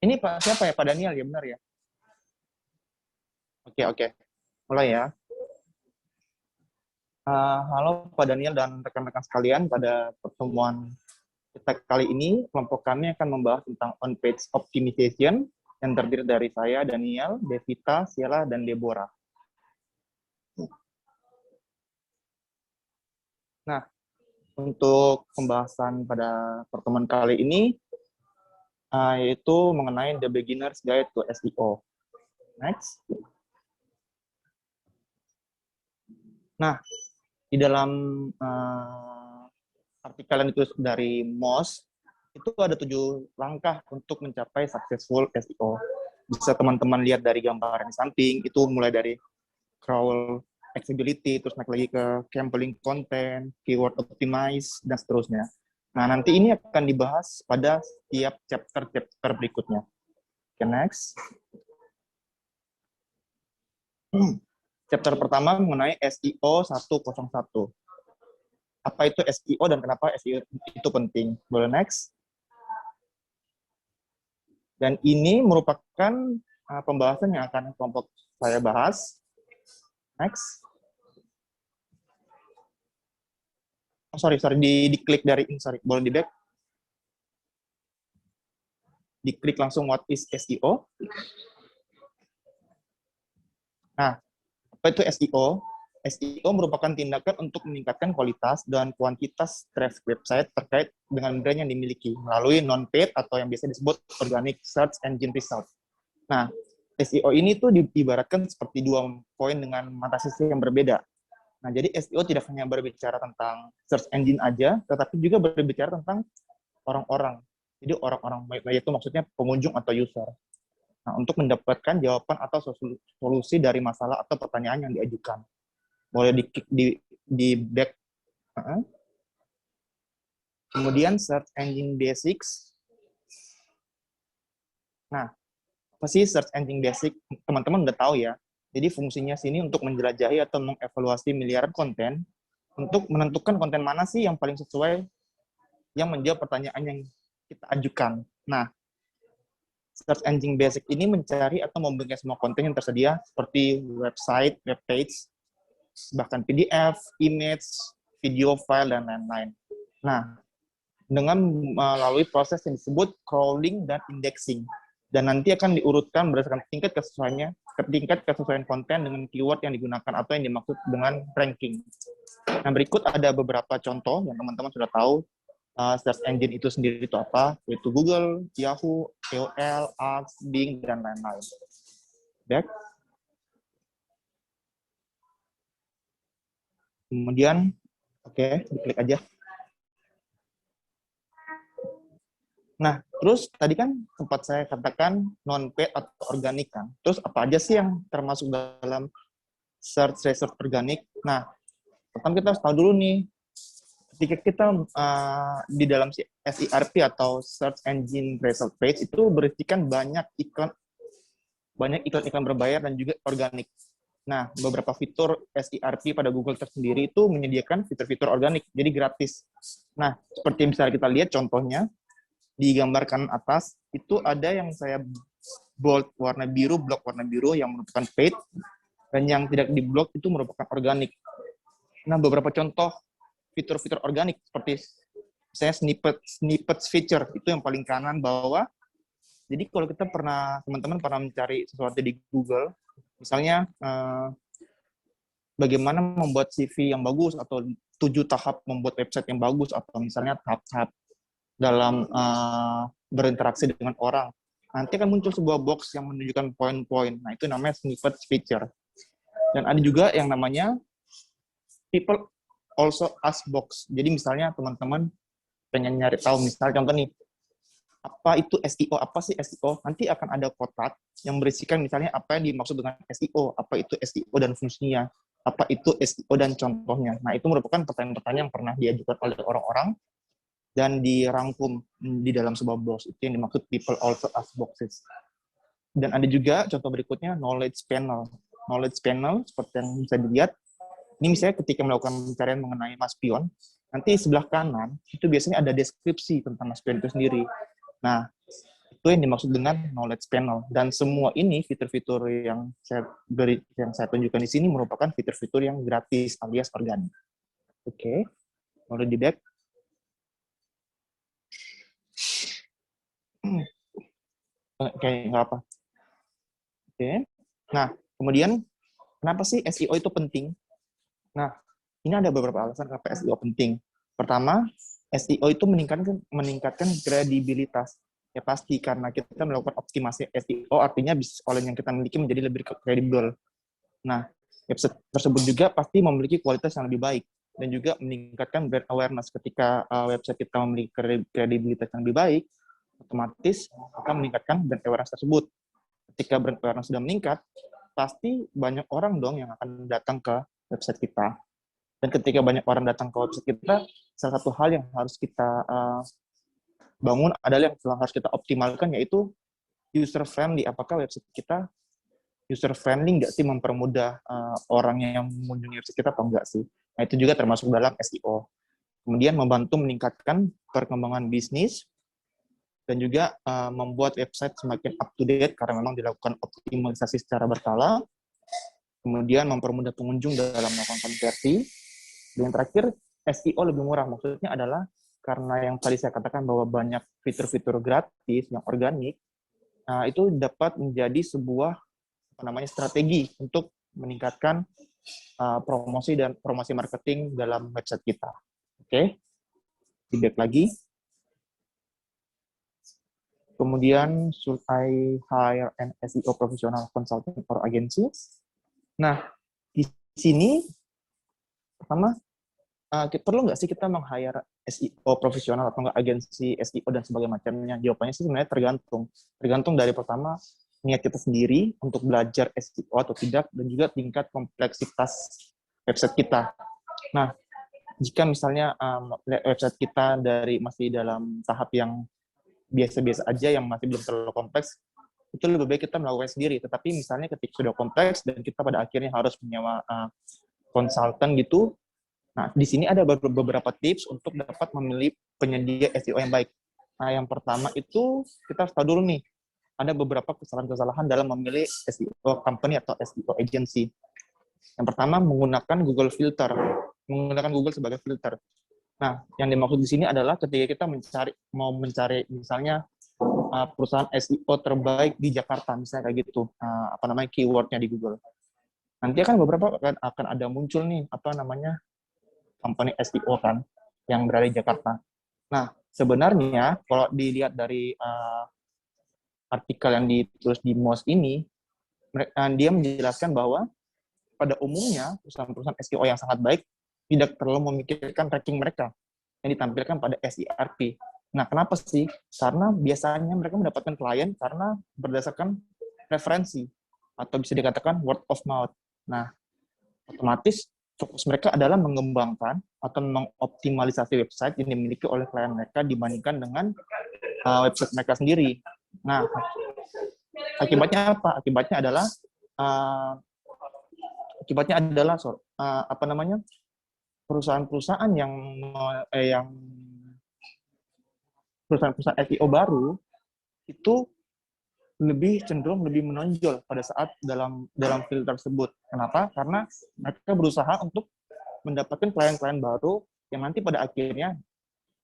Ini Pak siapa ya? Pak Daniel ya, benar ya? Oke, oke. Mulai ya. Halo Pak Daniel dan rekan-rekan sekalian, pada pertemuan kita kali ini, kelompok kami akan membahas tentang on-page optimization yang terdiri dari saya, Daniel, Devita, Sheila, dan Deborah. Nah, untuk pembahasan pada pertemuan kali ini, yaitu mengenai The Beginner's Guide to SEO. Next. Nah, di dalam artikel yang ditulis dari Moz, itu ada 7 langkah untuk mencapai successful SEO. Bisa teman-teman lihat dari gambaran di samping, itu mulai dari crawl accessibility, terus naik lagi ke campaign content, keyword optimize, dan seterusnya. Nah, nanti ini akan dibahas pada setiap chapter berikutnya. Okay, next. Chapter pertama mengenai SEO 101. Apa itu SEO dan kenapa SEO itu penting? Boleh next? Dan ini merupakan pembahasan yang akan kelompok saya bahas. Next. Oh, sorry, diklik dari ini, sorry, boleh di back? Diklik langsung what is SEO. Nah, apa itu SEO? SEO merupakan tindakan untuk meningkatkan kualitas dan kuantitas traffic website terkait dengan brand yang dimiliki melalui non-paid atau yang biasa disebut organic search engine result. Nah, SEO ini tuh diibaratkan seperti 2 poin dengan mata sisi yang berbeda. Nah, jadi SEO tidak hanya berbicara tentang search engine aja, tetapi juga berbicara tentang orang-orang. Jadi orang-orang, yaitu maksudnya pengunjung atau user. Nah, untuk mendapatkan jawaban atau solusi dari masalah atau pertanyaan yang diajukan. Boleh di back. Kemudian search engine basics. Nah, apa sih search engine basic? Teman-teman udah tahu ya. Jadi fungsinya sini untuk menjelajahi atau mengevaluasi miliaran konten untuk menentukan konten mana sih yang paling sesuai yang menjawab pertanyaan yang kita ajukan. Nah, search engine basic ini mencari atau membuka semua konten yang tersedia seperti website, web page, bahkan PDF, image, video file, dan lain-lain. Nah, dengan melalui proses yang disebut crawling dan indexing. Dan nanti akan diurutkan berdasarkan tingkat kesesuaian konten dengan keyword yang digunakan atau yang dimaksud dengan ranking. Nah, berikut ada beberapa contoh yang teman-teman sudah tahu search engine itu sendiri itu apa, yaitu Google, Yahoo, AOL, Ads, Bing, dan lain-lain. Back. Kemudian, oke, diklik aja. Nah, terus tadi kan sempat saya katakan non-paid atau organik kan. Terus apa aja sih yang termasuk dalam search result organik? Nah, pertama kita harus tahu dulu nih, ketika kita di dalam SERP atau Search Engine Result Page itu berisikan banyak iklan berbayar dan juga organik. Nah, beberapa fitur SERP pada Google tersendiri itu menyediakan fitur-fitur organik, jadi gratis. Nah, seperti misalnya kita lihat contohnya, di gambar kanan atas, itu ada yang saya bold warna biru, blok warna biru yang merupakan paid, dan yang tidak di blok itu merupakan organik. Nah, beberapa contoh fitur-fitur organik, seperti saya snippets feature, itu yang paling kanan bawah. Jadi kalau kita teman-teman pernah mencari sesuatu di Google, misalnya bagaimana membuat CV yang bagus, atau 7 tahap membuat website yang bagus, atau misalnya tahap-tahap dalam berinteraksi dengan orang. Nanti akan muncul sebuah box yang menunjukkan poin-poin. Nah, itu namanya snippet feature. Dan ada juga yang namanya people also ask box. Jadi misalnya teman-teman pengen nyari tahu, misalnya contoh nih, apa itu SEO, apa sih SEO? Nanti akan ada kotak yang berisikan misalnya apa yang dimaksud dengan SEO, apa itu SEO dan fungsinya, apa itu SEO dan contohnya. Nah, itu merupakan pertanyaan-pertanyaan yang pernah diajukan oleh orang-orang dan dirangkum di dalam sebuah box. Itu yang dimaksud people also ask boxes. Dan ada juga contoh berikutnya, knowledge panel. Knowledge panel, seperti yang bisa dilihat, ini misalnya ketika melakukan pencarian mengenai Mas Pion, Nanti sebelah kanan itu biasanya ada deskripsi tentang SPN itu sendiri. Nah, itu yang dimaksud dengan knowledge panel. Dan semua ini fitur-fitur yang saya tunjukkan di sini merupakan fitur-fitur yang gratis alias organik. Oke, mau di back. Oke, nggak apa. Oke. Nah, kemudian kenapa sih SEO itu penting? Nah, ini ada beberapa alasan kenapa SEO penting. Pertama, SEO itu meningkatkan kredibilitas. Ya pasti karena kita melakukan optimasi SEO, artinya bisnis online yang kita miliki menjadi lebih kredibel. Nah, website tersebut juga pasti memiliki kualitas yang lebih baik dan juga meningkatkan brand awareness. Ketika website kita memiliki kredibilitas yang lebih baik, otomatis akan meningkatkan brand awareness tersebut. Ketika brand awareness sudah meningkat, pasti banyak orang dong yang akan datang ke website kita. Dan ketika banyak orang datang ke website kita, salah satu hal yang harus kita bangun adalah yang harus kita optimalkan, yaitu user friendly. Apakah website kita user friendly nggak sih, mempermudah orang yang mengunjungi website kita atau enggak sih? Nah, itu juga termasuk dalam SEO. Kemudian membantu meningkatkan perkembangan bisnis dan juga membuat website semakin up to date karena memang dilakukan optimalisasi secara berkala. Kemudian mempermudah pengunjung dalam melakukan konversi. Dan yang terakhir, SEO lebih murah. Maksudnya adalah karena yang tadi saya katakan bahwa banyak fitur-fitur gratis yang organik, itu dapat menjadi sebuah strategi untuk meningkatkan promosi dan promosi marketing dalam website kita. Oke, feedback lagi. Kemudian, should I hire an SEO professional consultant or agency? Nah, di sini pertama, perlu nggak sih kita meng-hire SEO profesional atau nggak agensi SEO dan sebagainya macamnya? Jawabannya sih sebenarnya tergantung. Tergantung dari pertama, niat kita sendiri untuk belajar SEO atau tidak, dan juga tingkat kompleksitas website kita. Nah, jika misalnya website kita masih dalam tahap yang biasa-biasa aja, yang masih belum terlalu kompleks, itu lebih baik kita melakukan sendiri. Tetapi misalnya ketika sudah kompleks dan kita pada akhirnya harus menyewa konsultan gitu, nah, di sini ada beberapa tips untuk dapat memilih penyedia SEO yang baik. Nah, yang pertama itu kita harus tahu dulu nih, ada beberapa kesalahan-kesalahan dalam memilih SEO company atau SEO agency. Yang pertama, menggunakan Google filter. Menggunakan Google sebagai filter. Nah, yang dimaksud di sini adalah ketika kita mau mencari misalnya perusahaan SEO terbaik di Jakarta, misalnya kayak gitu, keywordnya di Google. Nanti akan beberapa akan ada muncul nih, company SEO kan, yang berada di Jakarta. Nah, sebenarnya kalau dilihat dari artikel yang ditulis di Moz ini, dia menjelaskan bahwa pada umumnya perusahaan-perusahaan SEO yang sangat baik tidak terlalu memikirkan ranking mereka yang ditampilkan pada SERP. Nah, kenapa sih? Karena biasanya mereka mendapatkan klien karena berdasarkan referensi atau bisa dikatakan word of mouth. Nah, otomatis fokus mereka adalah mengembangkan atau mengoptimalisasi website yang dimiliki oleh klien mereka dibandingkan dengan website mereka sendiri. Nah, akibatnya apa? Perusahaan-perusahaan yang perusahaan-perusahaan SEO baru itu cenderung lebih menonjol pada saat dalam filter tersebut. Kenapa? Karena mereka berusaha untuk mendapatkan klien-klien baru yang nanti pada akhirnya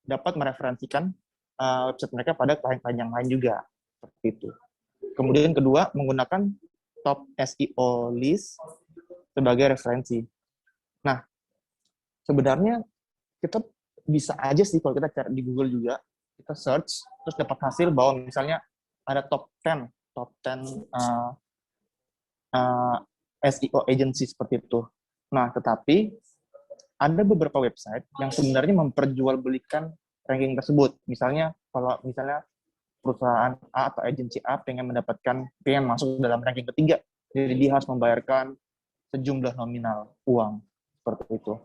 dapat mereferensikan website mereka pada klien-klien yang lain juga. Seperti itu. Kemudian kedua, menggunakan top SEO list sebagai referensi. Nah, sebenarnya kita bisa aja sih kalau kita cari di Google juga, kita search, terus dapat hasil bahwa misalnya ada top 10 SEO agency seperti itu. Nah, tetapi ada beberapa website yang sebenarnya memperjualbelikan ranking tersebut. Misalnya, kalau perusahaan A atau agensi A pengen masuk dalam ranking ketiga, jadi dia harus membayarkan sejumlah nominal uang seperti itu.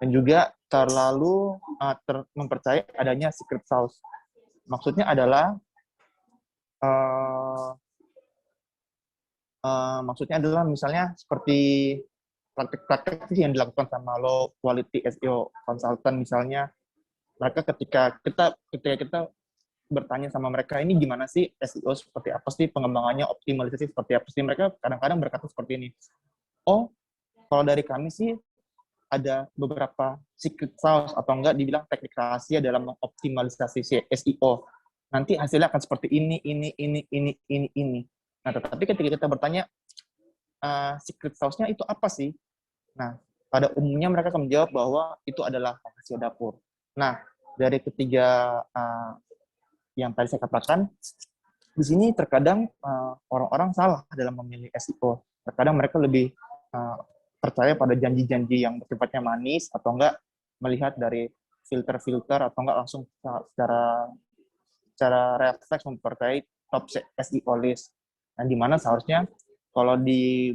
Dan juga terlalu mempercayai adanya secret sauce. Maksudnya adalah misalnya seperti praktek-praktek sih yang dilakukan sama low quality SEO consultant misalnya. Mereka ketika kita bertanya sama mereka, ini gimana sih SEO, seperti apa sih pengembangannya, optimalisasi seperti apa sih, mereka kadang-kadang berkata seperti ini, oh kalau dari kami sih ada beberapa secret sauce atau enggak dibilang teknik rahasia dalam mengoptimalisasi SEO. Nanti hasilnya akan seperti ini. Nah, tetapi ketika kita bertanya, secret sauce-nya itu apa sih? Nah, pada umumnya mereka akan menjawab bahwa itu adalah rahasia dapur. Nah, dari ketiga yang tadi saya katakan, di sini terkadang orang-orang salah dalam memilih SEO. Terkadang mereka lebih percaya pada janji-janji yang sifatnya manis, atau enggak melihat dari filter-filter, atau enggak langsung secara refleks mempercayai top SEO list. Dan di mana seharusnya kalau di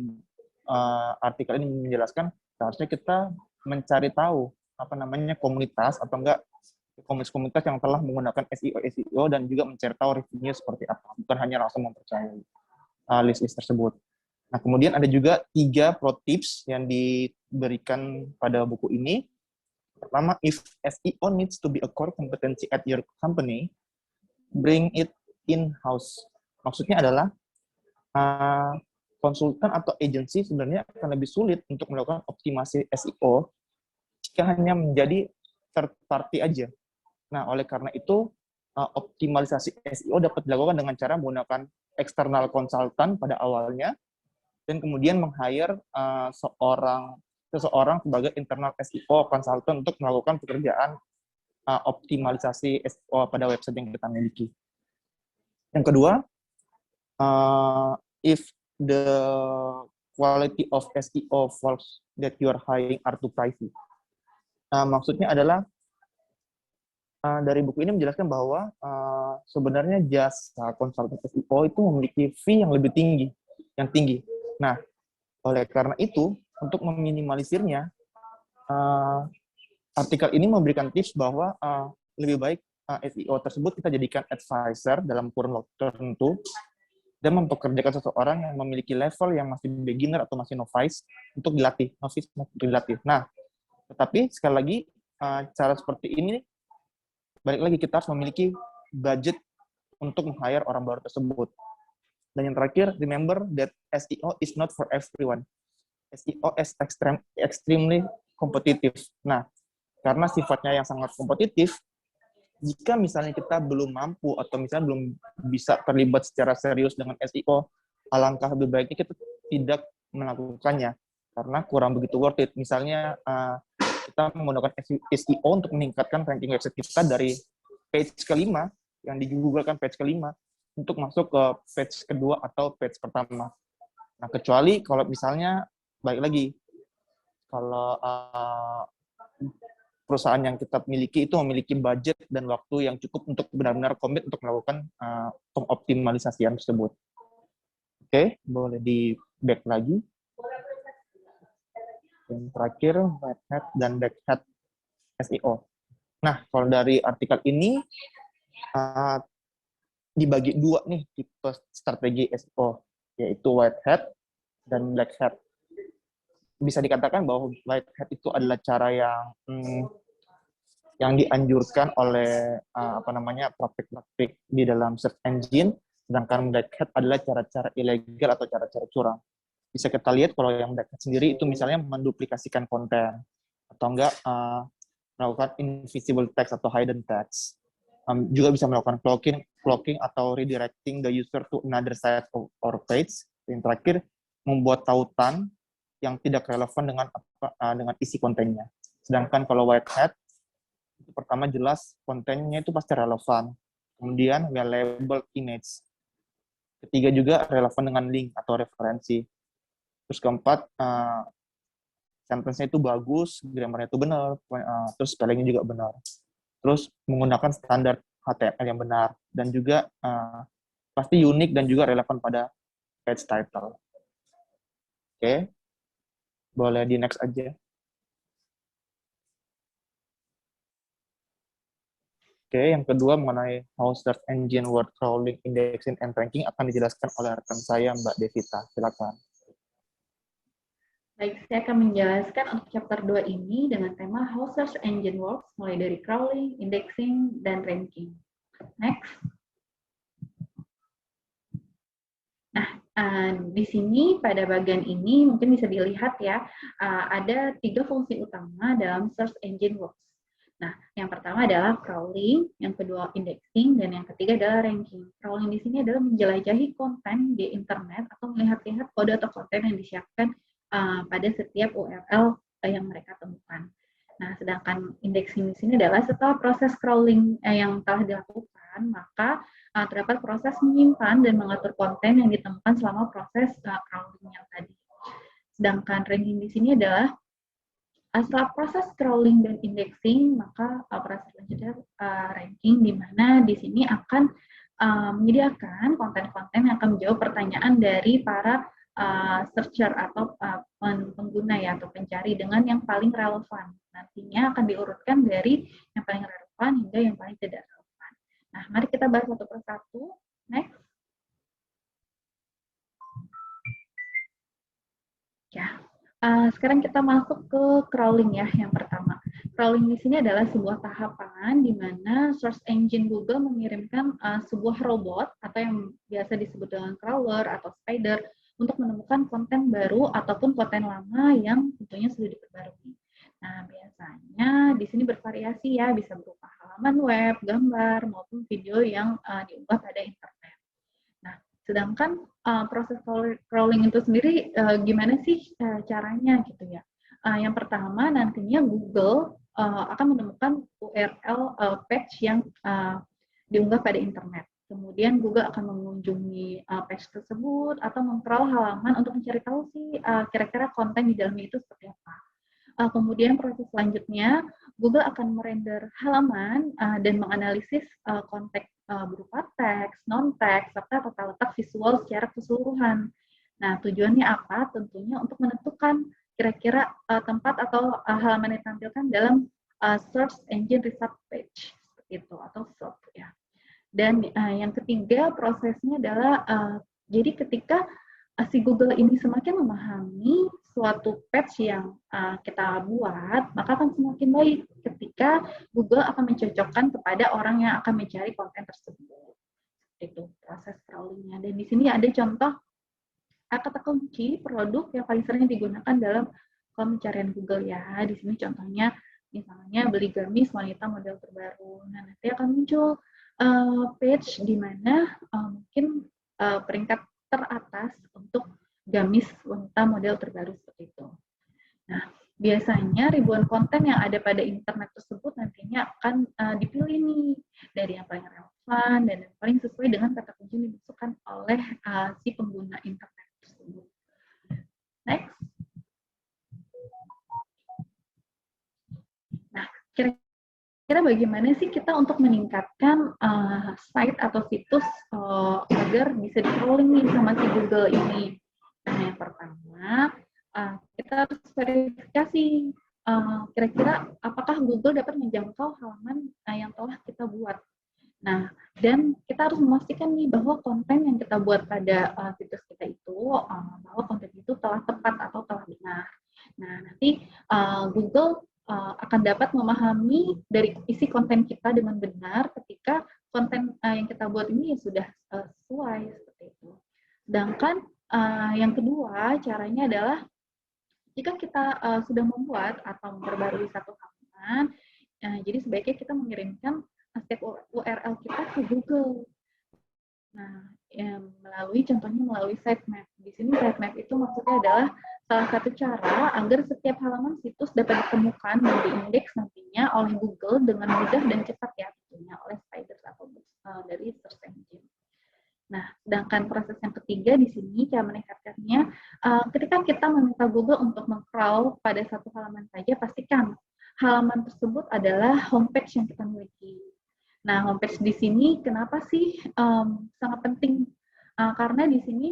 artikel ini menjelaskan, seharusnya kita mencari tahu komunitas atau enggak komunitas yang telah menggunakan SEO dan juga mencari tahu reviewnya seperti apa, bukan hanya langsung mempercayai list-list tersebut. Nah, kemudian ada juga 3 pro tips yang diberikan pada buku ini. Pertama, if SEO needs to be a core competency at your company, bring it in-house. Maksudnya adalah konsultan atau agensi sebenarnya akan lebih sulit untuk melakukan optimasi SEO jika hanya menjadi third party aja. Nah, oleh karena itu, optimalisasi SEO dapat dilakukan dengan cara menggunakan eksternal konsultan pada awalnya, dan kemudian meng-hire seseorang sebagai internal SEO konsultan untuk melakukan pekerjaan optimalisasi SEO pada website yang kita miliki. Yang kedua, if the quality of SEO falls that you are hiring are too pricey. Maksudnya adalah dari buku ini menjelaskan bahwa sebenarnya jasa konsultan SEO itu memiliki fee yang lebih tinggi, Nah, oleh karena itu, untuk meminimalisirnya, artikel ini memberikan tips bahwa lebih baik SEO tersebut kita jadikan advisor dalam kurun waktu tertentu dan mempekerjakan seseorang yang memiliki level yang masih beginner atau masih novice untuk dilatih. Nah, tetapi sekali lagi cara seperti ini balik lagi kita harus memiliki budget untuk meng-hire orang baru tersebut. Dan yang terakhir, remember that SEO is not for everyone. SEO is extremely competitive. Nah, karena sifatnya yang sangat kompetitif, jika misalnya kita belum mampu atau misalnya belum bisa terlibat secara serius dengan SEO, alangkah lebih baiknya kita tidak melakukannya karena kurang begitu worth it. Misalnya kita menggunakan SEO untuk meningkatkan ranking website kita dari page kelima, yang di Google kan page kelima, untuk masuk ke page kedua atau page pertama. Nah, kecuali kalau misalnya, balik lagi, kalau perusahaan yang kita miliki itu memiliki budget dan waktu yang cukup untuk benar-benar komit untuk melakukan pengoptimalisasian tersebut. Oke, boleh di back lagi. Yang terakhir, right hat dan back hat SEO. Nah, kalau dari artikel ini dibagi 2 nih tipe strategi SEO, yaitu white hat dan black hat. Bisa dikatakan bahwa white hat itu adalah cara yang dianjurkan oleh praktik-praktik di dalam search engine, sedangkan black hat adalah cara-cara ilegal atau cara-cara curang. Bisa kita lihat kalau yang black hat sendiri itu misalnya menduplikasikan konten atau enggak melakukan invisible text atau hidden text. Juga bisa melakukan cloaking atau redirecting the user to another site or page. Yang terakhir, membuat tautan yang tidak relevan dengan isi kontennya. Sedangkan kalau white hat, itu pertama jelas kontennya itu pasti relevan. Kemudian well-labeled image. Ketiga juga relevan dengan link atau referensi. Terus keempat, sentence-nya itu bagus, grammar-nya itu benar, terus spelling-nya juga benar. Terus menggunakan standar HTML yang benar, dan juga pasti unik dan juga relevan pada page title. Oke, boleh di next aja. Oke, yang kedua mengenai how search engine word crawling, indexing, and ranking akan dijelaskan oleh rekan saya, Mbak Devita. Silakan. Baik, saya akan menjelaskan untuk chapter 2 ini dengan tema How Search Engine Works, mulai dari crawling, indexing, dan ranking. Next. Nah, di sini pada bagian ini mungkin bisa dilihat ya, ada 3 fungsi utama dalam Search Engine Works. Nah, yang pertama adalah crawling, yang kedua indexing, dan yang ketiga adalah ranking. Crawling di sini adalah menjelajahi konten di internet atau melihat-lihat kode atau konten yang disiapkan pada setiap URL yang mereka temukan. Nah, sedangkan indexing di sini adalah setelah proses crawling yang telah dilakukan, maka terdapat proses menyimpan dan mengatur konten yang ditemukan selama proses crawling yang tadi. Sedangkan ranking di sini adalah setelah proses crawling dan indexing, maka proses selanjutnya ranking, di mana di sini akan menyediakan konten-konten yang akan menjawab pertanyaan dari para searcher atau pengguna ya, atau pencari dengan yang paling relevan. Nantinya akan diurutkan dari yang paling relevan hingga yang paling tidak relevan. Nah, mari kita bahas satu persatu. Next. Ya, sekarang kita masuk ke crawling ya, yang pertama. Crawling di sini adalah sebuah tahapan di mana search engine Google mengirimkan sebuah robot atau yang biasa disebut dengan crawler atau spider untuk menemukan konten baru ataupun konten lama yang tentunya sudah diperbarui. Nah, biasanya di sini bervariasi ya, bisa berupa halaman web, gambar, maupun video yang diunggah pada internet. Nah, sedangkan proses crawling itu sendiri gimana sih caranya gitu ya? Yang pertama nantinya Google akan menemukan URL page yang diunggah pada internet. Kemudian Google akan mengunjungi page tersebut atau meng-crawl halaman untuk mencari tahu sih kira-kira konten di dalamnya itu seperti apa. Kemudian proses selanjutnya Google akan merender halaman dan menganalisis konteks berupa teks, non-teks, serta tata letak visual secara keseluruhan. Nah, tujuannya apa? Tentunya untuk menentukan kira-kira tempat atau halaman yang ditampilkan dalam search engine result page seperti itu, atau SERP ya. Dan yang ketiga prosesnya adalah jadi ketika si Google ini semakin memahami suatu page yang kita buat, maka akan semakin baik ketika Google akan mencocokkan kepada orang yang akan mencari konten tersebut. Itu proses crawlingnya. Dan di sini ada contoh kata kunci produk yang paling sering digunakan dalam pencarian Google ya. Di sini contohnya misalnya beli gamis wanita model terbaru. Nah, nanti akan muncul page di mana mungkin peringkat teratas untuk gamis wanita model terbaru seperti itu. Nah, biasanya ribuan konten yang ada pada internet tersebut nantinya akan dipilih nih dari yang paling relevan dan yang paling sesuai dengan kata kunci yang dimasukkan oleh si pengguna internet tersebut. Next. Nah, kira-kira bagaimana sih kita untuk meningkatkan site atau situs agar bisa di-crawling nih sama si Google ini? Nah, yang pertama, kita harus verifikasi kira-kira apakah Google dapat menjangkau halaman yang telah kita buat. Nah, dan kita harus memastikan nih bahwa konten yang kita buat pada situs kita itu, bahwa konten itu telah tepat atau telah benar. Nah, nanti Google akan dapat memahami dari isi konten kita dengan benar ketika konten yang kita buat ini sudah sesuai seperti itu. Sedangkan yang kedua caranya adalah jika kita sudah membuat atau memperbarui satu halaman, jadi sebaiknya kita mengirimkan setiap URL kita ke Google. Nah, melalui contohnya melalui sitemap. Di sini sitemap itu maksudnya adalah salah satu cara agar setiap halaman situs dapat ditemukan dan diindeks nantinya oleh Google dengan mudah dan cepat ya tentunya oleh spiders atau dari search engine. Nah, sedangkan proses yang ketiga di sini cara meningkatkannya, ketika kita meminta Google untuk meng-crawl pada satu halaman saja, pastikan halaman tersebut adalah homepage yang kita miliki. Nah, homepage di sini kenapa sih sangat penting? Karena di sini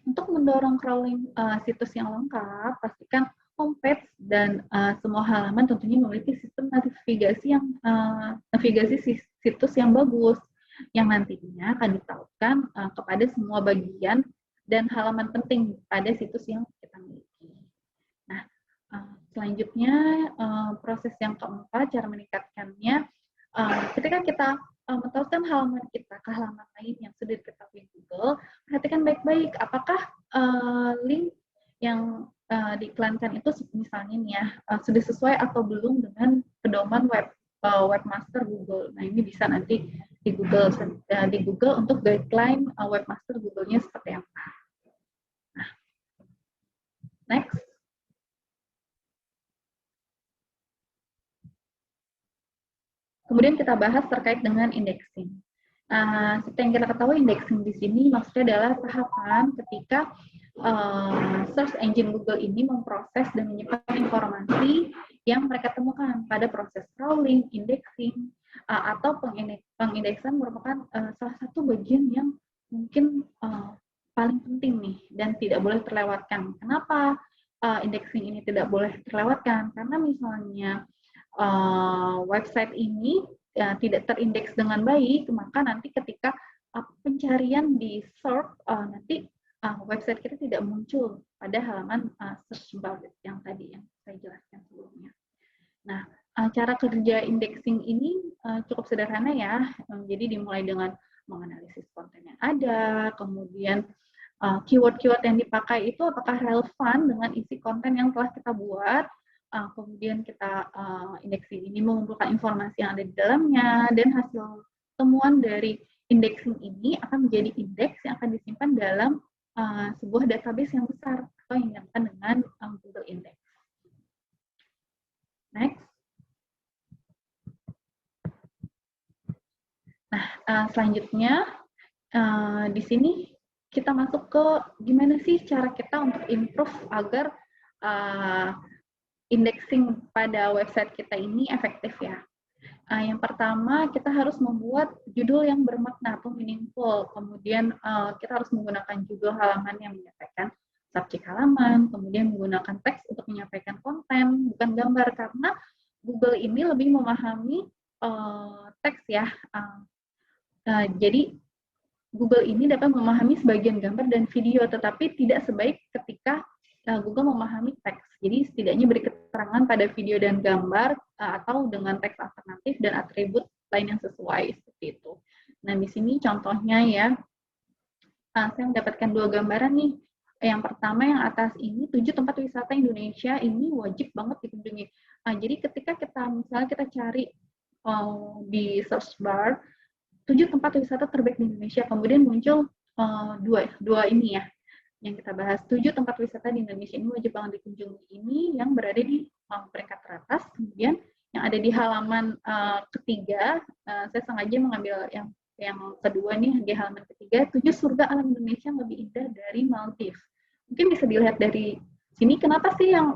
untuk mendorong crawling situs yang lengkap, pastikan homepage dan semua halaman tentunya memiliki sistem navigasi situs yang bagus, yang nantinya akan ditautkan kepada semua bagian dan halaman penting pada situs yang kita miliki. selanjutnya, proses yang keempat, cara meningkatkannya, ketika kita meneruskan halaman kita ke halaman lain yang sudah diketahui Google, perhatikan baik-baik apakah link yang diiklankan itu misalnya nih ya, sudah sesuai atau belum dengan pedoman webmaster Google. Nah, ini bisa nanti di Google untuk guideline webmaster Google-nya seperti apa. Nah, next. Kemudian kita bahas terkait dengan indexing. Seperti yang kita ketahui, indexing di sini maksudnya adalah tahapan ketika search engine Google ini memproses dan menyimpan informasi yang mereka temukan pada proses crawling, indexing, atau pengindeksan merupakan salah satu bagian yang mungkin paling penting nih dan tidak boleh terlewatkan. Kenapa indexing ini tidak boleh terlewatkan? Karena misalnya website ini tidak terindeks dengan baik, maka nanti ketika pencarian di search nanti website kita tidak muncul pada halaman search bar yang tadi yang saya jelaskan sebelumnya. Nah, cara kerja indexing ini cukup sederhana ya. Jadi dimulai dengan menganalisis konten yang ada, kemudian keyword-keyword yang dipakai itu apakah relevan dengan isi konten yang telah kita buat. Kemudian kita indexing ini mengumpulkan informasi yang ada di dalamnya, dan hasil temuan dari indexing ini akan menjadi indeks yang akan disimpan dalam sebuah database yang besar atau yang dinamakan dengan Google Index. Next. Nah, selanjutnya di sini kita masuk ke gimana sih cara kita untuk improve agar indexing pada website kita ini efektif ya. Yang pertama, kita harus membuat judul yang bermakna atau meaningful. Kemudian kita harus menggunakan judul halaman yang menyampaikan subjek halaman, kemudian menggunakan teks untuk menyampaikan konten, bukan gambar, karena Google ini lebih memahami teks ya. Jadi Google ini dapat memahami sebagian gambar dan video, tetapi tidak sebaik ketika Google memahami teks. Jadi setidaknya beri keterangan pada video dan gambar atau dengan teks alternatif dan atribut lain yang sesuai seperti itu. Nah, di sini contohnya ya, saya mendapatkan 2 gambaran nih. Yang pertama yang atas ini 7 tempat wisata Indonesia ini wajib banget dikunjungi. Jadi ketika misalnya kita cari di search bar 7 tempat wisata terbaik di Indonesia, kemudian muncul dua ini ya yang kita bahas. 7 tempat wisata di Indonesia ini wajib banget dikunjungi ini yang berada di peringkat teratas. Kemudian yang ada di halaman ketiga, saya sengaja mengambil yang kedua nih, di halaman ketiga, 7 surga alam Indonesia yang lebih indah dari Maldives. Mungkin bisa dilihat dari sini kenapa sih yang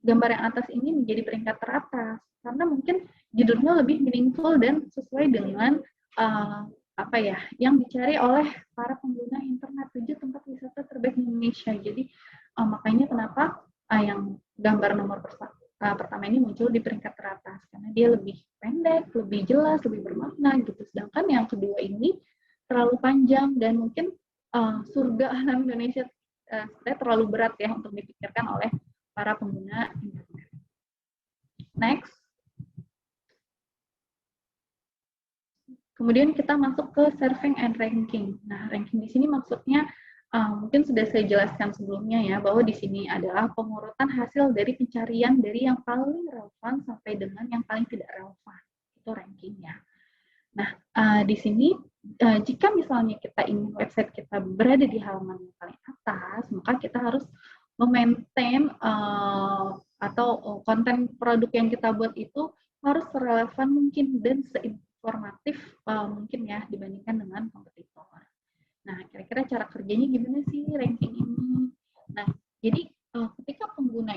gambar yang atas ini menjadi peringkat teratas, karena mungkin judulnya lebih meaningful dan sesuai dengan yang dicari oleh para pengguna internet. 7 tempat wisata terbaik di Indonesia. Jadi makanya kenapa yang gambar nomor pertama ini muncul di peringkat teratas, karena dia lebih pendek, lebih jelas, lebih bermakna gitu. Sedangkan yang kedua ini terlalu panjang dan mungkin surga alam Indonesia terlalu berat ya untuk dipikirkan oleh para pengguna internet. Next. Kemudian kita masuk ke serving and ranking. Nah, ranking di sini maksudnya mungkin sudah saya jelaskan sebelumnya ya, bahwa di sini adalah pengurutan hasil dari pencarian dari yang paling relevan sampai dengan yang paling tidak relevan. Itu rankingnya. Nah, di sini jika misalnya kita ingin website kita berada di halaman yang paling atas, maka kita harus memaintain atau konten produk yang kita buat itu harus relevan mungkin dan informatif mungkin ya dibandingkan dengan kompetitor. Nah, kira-kira cara kerjanya gimana sih ranking ini? Nah, jadi ketika pengguna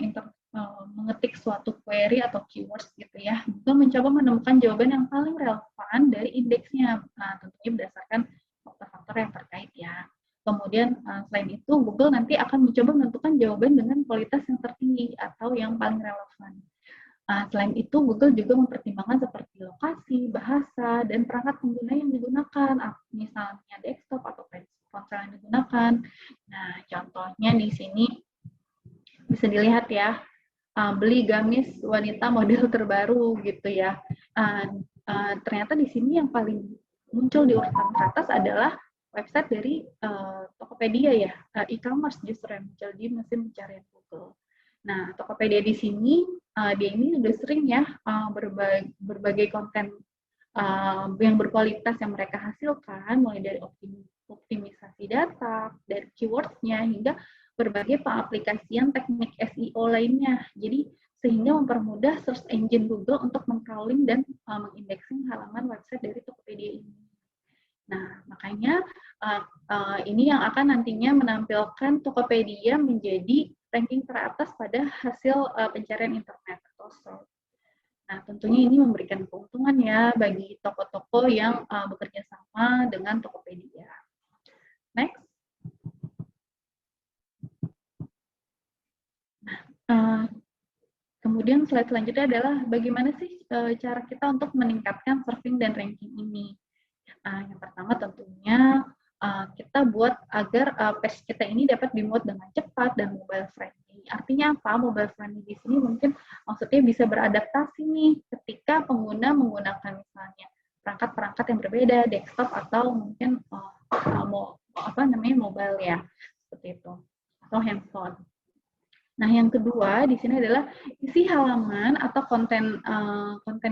mengetik suatu query atau keywords gitu ya, Google mencoba menemukan jawaban yang paling relevan dari indeksnya. Nah, tentunya berdasarkan faktor-faktor yang terkait ya. Kemudian selain itu, Google nanti akan mencoba menentukan jawaban dengan kualitas yang tertinggi atau yang paling relevan. Selain itu, Google juga mempertimbangkan seperti lokasi, bahasa, dan perangkat pengguna yang digunakan, misalnya desktop atau ponsel yang digunakan. Nah, contohnya di sini bisa dilihat ya, beli gamis wanita model terbaru gitu ya. Ternyata di sini yang paling muncul di urutan teratas adalah website dari Tokopedia ya, e-commerce justru yang muncul di mesin pencarian Google. Nah, Tokopedia di sini dia ini udah sering ya berbagai konten yang berkualitas yang mereka hasilkan, mulai dari optimisasi data, dari keyword-nya, hingga berbagai pengaplikasian teknik SEO lainnya. Jadi sehingga mempermudah search engine Google untuk meng-crawling dan mengindexing halaman website dari Tokopedia ini. Nah, makanya ini yang akan nantinya menampilkan Tokopedia menjadi ranking teratas pada hasil pencarian internet atau search. Nah, tentunya ini memberikan keuntungan ya bagi toko-toko yang bekerja sama dengan Tokopedia. Next. Nah, kemudian slide selanjutnya adalah bagaimana sih cara kita untuk meningkatkan surfing dan ranking ini. Yang pertama tentunya kita buat agar page kita ini dapat dimuat dengan cepat dan mobile friendly. Artinya apa? Mobile friendly di sini mungkin maksudnya bisa beradaptasi nih ketika pengguna menggunakan misalnya perangkat-perangkat yang berbeda, desktop atau mungkin mobile ya, seperti itu, atau handphone. Nah, yang kedua di sini adalah isi halaman atau konten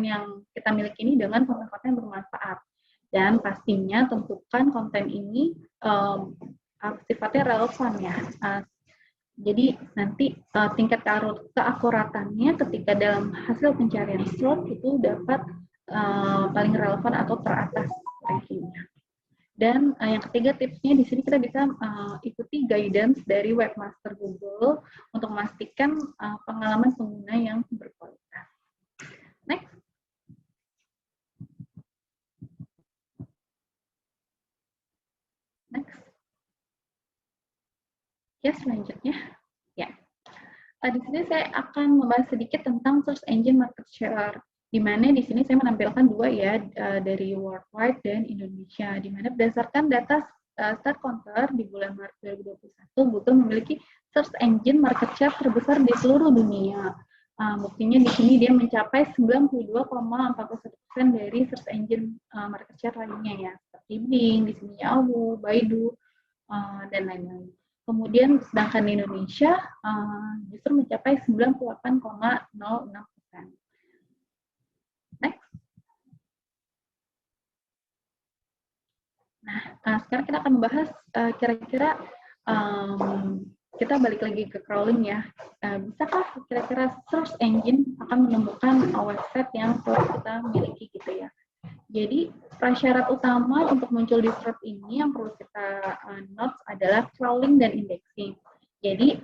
yang kita miliki ini dengan konten-konten bermanfaat. Dan pastinya tentukan konten ini sifatnya relevan ya. Jadi nanti tingkat keakuratannya ketika dalam hasil pencarian search itu dapat paling relevan atau teratas rankingnya. Dan yang ketiga tipsnya di sini kita bisa ikuti guidance dari webmaster Google untuk memastikan pengalaman pengguna yang berkualitas. Next. Next. Ya, selanjutnya. Ya. Di sini saya akan membahas sedikit tentang search engine market share, di mana di sini saya menampilkan dua ya, dari worldwide dan Indonesia, di mana berdasarkan data StatCounter di bulan Maret 2021, Google memiliki search engine market share terbesar di seluruh dunia. Buktinya di sini dia mencapai 92,41% dari search engine market share lainnya ya, seperti Bing, di sini Yahoo, Baidu, dan lain-lain. Kemudian sedangkan di Indonesia justru mencapai 98,06%. Next. Nah, sekarang kita akan membahas kira-kira kita balik lagi ke crawling ya. Bisakah kira-kira search engine akan menemukan website yang kita miliki gitu ya? Jadi prasyarat utama untuk muncul di search ini yang perlu kita note adalah crawling dan indexing. Jadi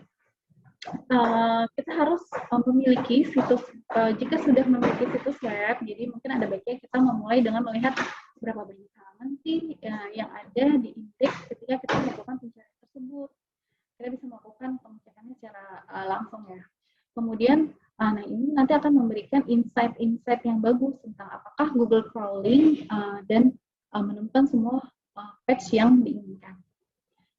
kita harus memiliki situs, jika sudah memiliki situs web, jadi mungkin ada baiknya kita memulai dengan melihat berapa banyak halaman sih yang ada di indeks ketika kita melakukan pencarian tersebut. Kita bisa melakukan pengecekannya secara langsung ya. Kemudian, nah ini nanti akan memberikan insight-insight yang bagus tentang apakah Google crawling dan menemukan semua page yang diinginkan.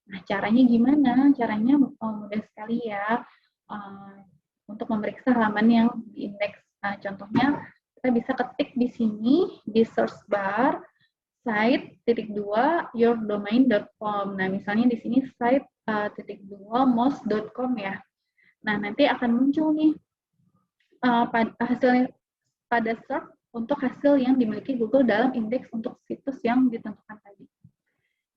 Nah, caranya gimana? Caranya mudah sekali ya untuk memeriksa halaman yang diindeks. Contohnya, kita bisa ketik di sini di search bar site.2yourdomain.com. Nah, misalnya di sini site.2most.com ya. Nah, nanti akan muncul nih hasilnya pada search untuk hasil yang dimiliki Google dalam indeks untuk situs yang ditentukan tadi.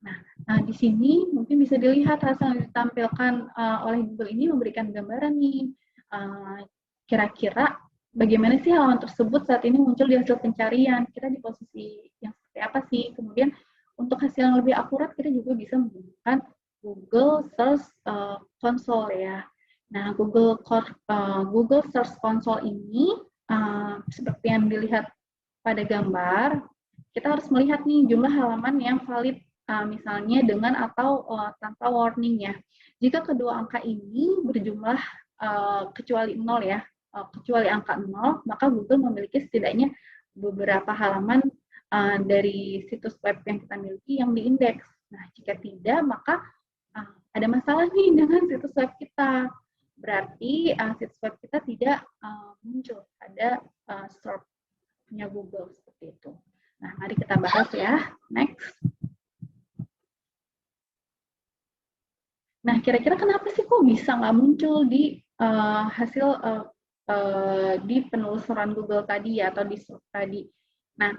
Nah, di sini mungkin bisa dilihat hasil yang ditampilkan oleh Google ini memberikan gambaran nih, kira-kira bagaimana sih halaman tersebut saat ini muncul di hasil pencarian, kita di posisi yang seperti apa sih. Kemudian untuk hasil yang lebih akurat kita juga bisa menggunakan Google Search Console ya. Nah, Google Search Console ini seperti yang dilihat pada gambar, kita harus melihat nih jumlah halaman yang valid, misalnya dengan atau tanpa warning ya. Jika kedua angka ini berjumlah kecuali 0 ya, kecuali angka 0, maka Google memiliki setidaknya beberapa halaman dari situs web yang kita miliki yang diindeks. Nah, jika tidak, maka ada masalah nih dengan situs web kita. berarti situs web kita tidak muncul pada search-nya Google seperti itu. Nah, mari kita bahas ya. Next. Nah, kira-kira kenapa sih kok bisa nggak muncul di hasil di penelusuran Google tadi ya, atau di search tadi? Nah,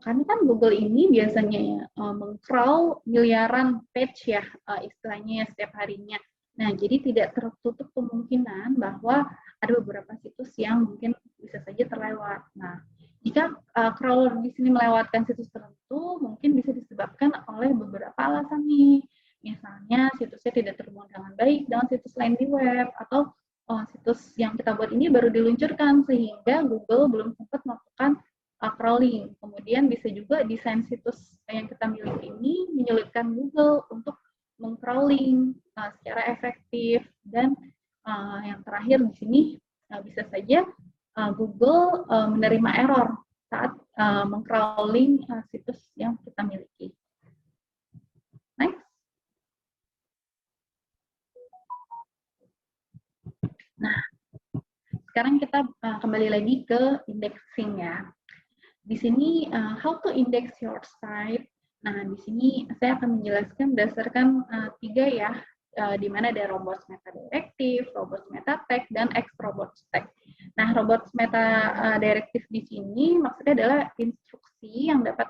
karena kan Google ini biasanya meng-crawl miliaran page ya, istilahnya ya, setiap harinya. Nah, jadi tidak tertutup kemungkinan bahwa ada beberapa situs yang mungkin bisa saja terlewat. Nah, jika crawler di sini melewatkan situs tertentu, mungkin bisa disebabkan oleh beberapa alasan nih. Misalnya situsnya tidak terhubung dengan baik dengan situs lain di web, atau situs yang kita buat ini baru diluncurkan sehingga Google belum sempat melakukan crawling. Kemudian bisa juga desain situs yang kita miliki ini menyulitkan Google untuk meng-crawling secara efektif. Dan yang terakhir di sini bisa saja Google menerima error saat meng-crawling situs yang kita miliki. Next. Nah, sekarang kita kembali lagi ke indexing ya. Di sini how to index your site. Nah, di sini saya akan menjelaskan berdasarkan 3 ya, di mana ada robots meta directive, robots meta tag, dan X robots tag. Nah, robots meta directive di sini maksudnya adalah instruksi yang dapat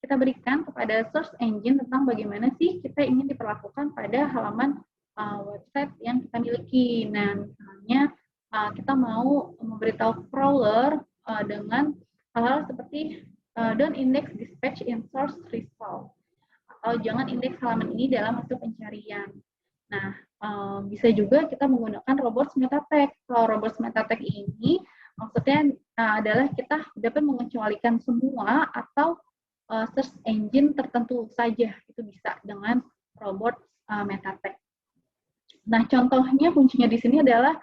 kita berikan kepada search engine tentang bagaimana sih kita ingin diperlakukan pada halaman website yang kita miliki. Nah, misalnya kita mau memberitahu crawler dengan hal-hal seperti don't index this page in source result, atau jangan indeks halaman ini dalam hasil pencarian. Nah, bisa juga kita menggunakan robots meta tag. Kalau robots meta tag ini maksudnya adalah kita dapat mengecualikan semua atau search engine tertentu saja, itu bisa dengan robot meta tag. Nah, contohnya kuncinya di sini adalah